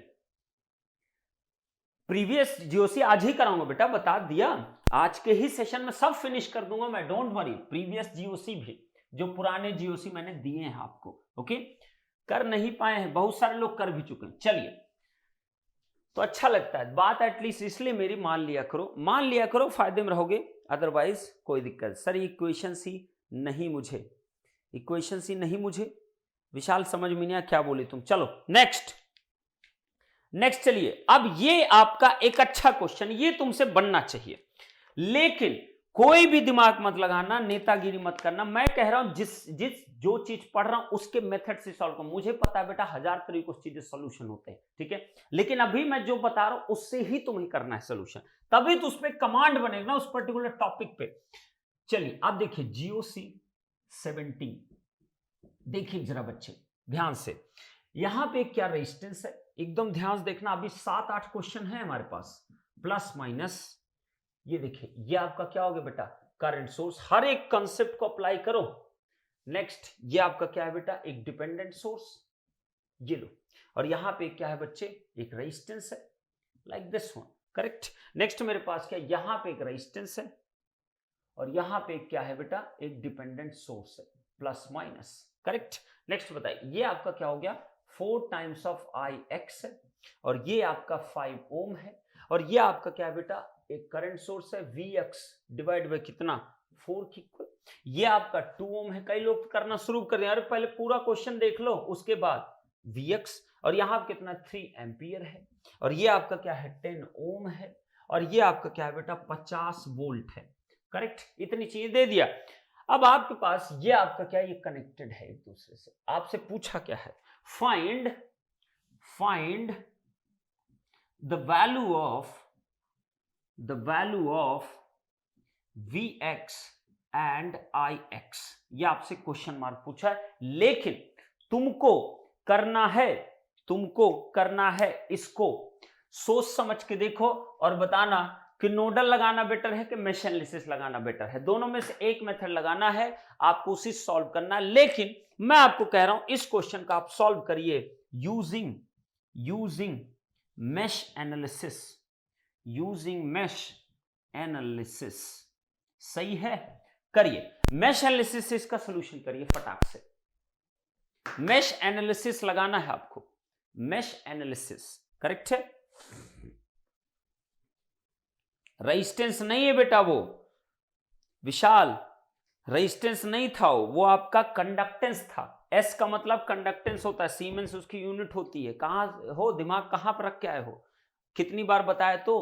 प्रीवियस जीओसी आज ही कराऊंगा बेटा, बता दिया, आज के ही सेशन में सब फिनिश कर दूंगा मैं, डोंट वरी। प्रीवियस जीओसी भी, जो पुराने जीओसी मैंने दिए हैं आपको, ओके, कर नहीं पाए हैं, बहुत सारे लोग कर भी चुके हैं। चलिए, तो अच्छा लगता है बात, एटलीस्ट इसलिए मेरी मान लिया करो, मान लिया करो, फायदे में रहोगे, अदरवाइज कोई दिक्कत। सर इक्वेशन सी नहीं मुझे, इक्वेशन सी नहीं मुझे, विशाल समझ में नहीं आया क्या बोले तुम। चलो नेक्स्ट, नेक्स्ट चलिए। अब ये आपका एक अच्छा क्वेश्चन, ये तुमसे बनना चाहिए, लेकिन कोई भी दिमाग मत लगाना, नेतागिरी मत करना। मैं कह रहा हूं जिस जो चीज पढ़ रहा हूं उसके मेथड से सॉल्व करो। मुझे पता है बेटा 1000 तरीकों से चीजें सोल्यूशन होते हैं, ठीक है, लेकिन अभी मैं जो बता रहा हूं उससे ही तुम्हें करना है सोल्यूशन, तभी तो उस पर कमांड बनेगा ना, उस पर्टिकुलर टॉपिक पे। चलिए आप देखिए जीओसी 17, देखिए जरा बच्चे ध्यान से, यहां पे क्या रेजिस्टेंस है, एकदम ध्यान से देखना। अभी 7-8 क्वेश्चन है हमारे पास, प्लस माइनस, ये देखिए, ये आपका क्या हो गया बेटा, करंट सोर्स, हर एक कंसेप्ट को अप्लाई करो। नेक्स्ट, ये आपका क्या है बेटा, एक डिपेंडेंट सोर्स, ये लो, और यहां पे क्या है बच्चे, एक रेजिस्टेंस है, like this one, correct. Next मेरे पास क्या, यहां पे एक रेजिस्टेंस है, और यहां पे क्या है बेटा, एक डिपेंडेंट सोर्स है, प्लस माइनस, करेक्ट। नेक्स्ट बताइए, ये आपका क्या हो गया, 4 टाइम्स ऑफ आई एक्स है, और ये आपका 5 ओम है, और ये आपका क्या है बेटा, एक करंट सोर्स है, वी एक्स डिवाइड बाय कितना, 4 की इक्वल। ये आपका 2 ओम है। कई लोग करना शुरू कर दिया, अरे पहले पूरा क्वेश्चन देख लो उसके बाद वी एक्स, और यहां कितना 3 एम्पियर है, और ये आपका क्या है 10 ओम है, और ये आपका क्या है बेटा 50 वोल्ट है, करेक्ट। इतनी चीज दे दिया। अब आपके पास ये आपका क्या है, ये कनेक्टेड है एक दूसरे से। आपसे पूछा क्या है, find the value of Vx and Ix, ये आपसे क्वेश्चन मार्क पूछा है, लेकिन तुमको करना है इसको सोच समझ के देखो, और बताना कि नोडल लगाना बेटर है कि मेश एनालिसिस लगाना बेटर है। दोनों में से एक मेथड लगाना है, आपको उसी सॉल्व करना है। लेकिन मैं आपको कह रहा हूं इस क्वेश्चन का आप सॉल्व करिए using using mesh analysis, using mesh analysis, सही है, करिए मैश एनालिसिस से इसका सोल्यूशन करिए फटाक से। मैश एनालिसिस लगाना है आपको, मैश एनालिसिस, करेक्ट है। रेजिस्टेंस नहीं है बेटा वो विशाल, रेजिस्टेंस नहीं था वो आपका कंडक्टेंस था। एस का मतलब कंडक्टेंस होता है, सीमेंस उसकी यूनिट होती है। कहां हो, दिमाग कहां पर रख के आए हो, कितनी बार बताया तो,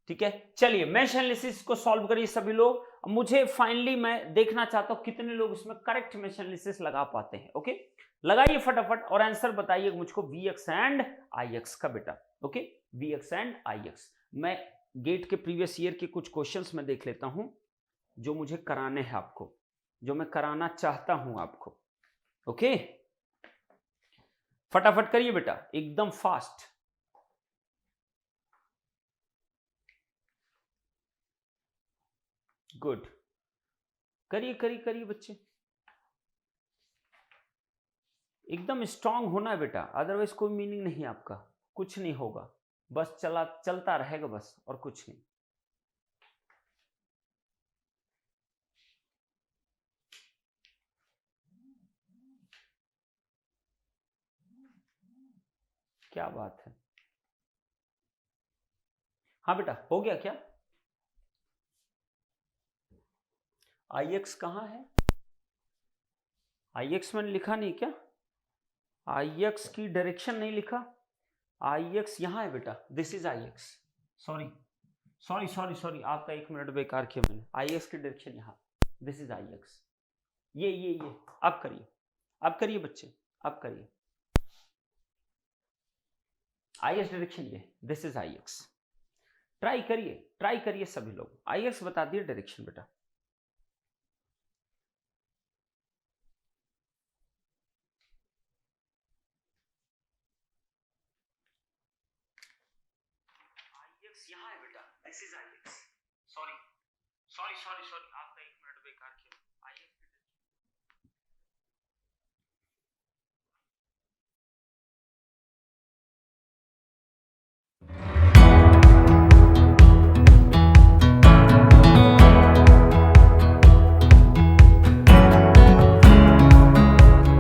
ठीक है। चलिए मैश एनालिसिस को सॉल्व करिए सभी लोग। मुझे फाइनली मैं देखना चाहता हूं कितने लोग इसमें करेक्ट मैश एनालिसिस लगा पाते हैं। ओके, लगाइए फटाफट और आंसर बताइए मुझको Vx एंड Ix का बेटा। Okay, Vx and Ix। मैं गेट के प्रीवियस ईयर के कुछ क्वेश्चंस में देख लेता हूं जो मुझे कराने हैं आपको, जो मैं कराना चाहता हूं आपको। ओके, फटाफट करिए बेटा, एकदम फास्ट। गुड, करिए करिए करिए बच्चे, एकदम स्ट्रांग होना है बेटा, अदरवाइज कोई मीनिंग नहीं आपका, कुछ नहीं होगा, बस चलता रहेगा बस, और कुछ नहीं। क्या बात है, हाँ बेटा हो गया क्या? Ix कहां है? Ix मैंने लिखा नहीं क्या? Ix की डायरेक्शन नहीं लिखा। Ix यहां है बेटा, this is Ix। Sorry sorry sorry sorry, आपका 1 मिनट बेकार किया मैंने। Ix की डायरेक्शन यहां, दिस इज Ix। ये अब करिए, अब करिए बच्चे, अब करिए। Ix डायरेक्शन ये, दिस इज Ix। ट्राई करिए, ट्राई करिए सभी लोग। Ix बता दिए डायरेक्शन बेटा। Ix यहां है बेटा, this is Ix। Sorry sorry sorry sorry, आपका 1 मिनट बेकार किया। Ix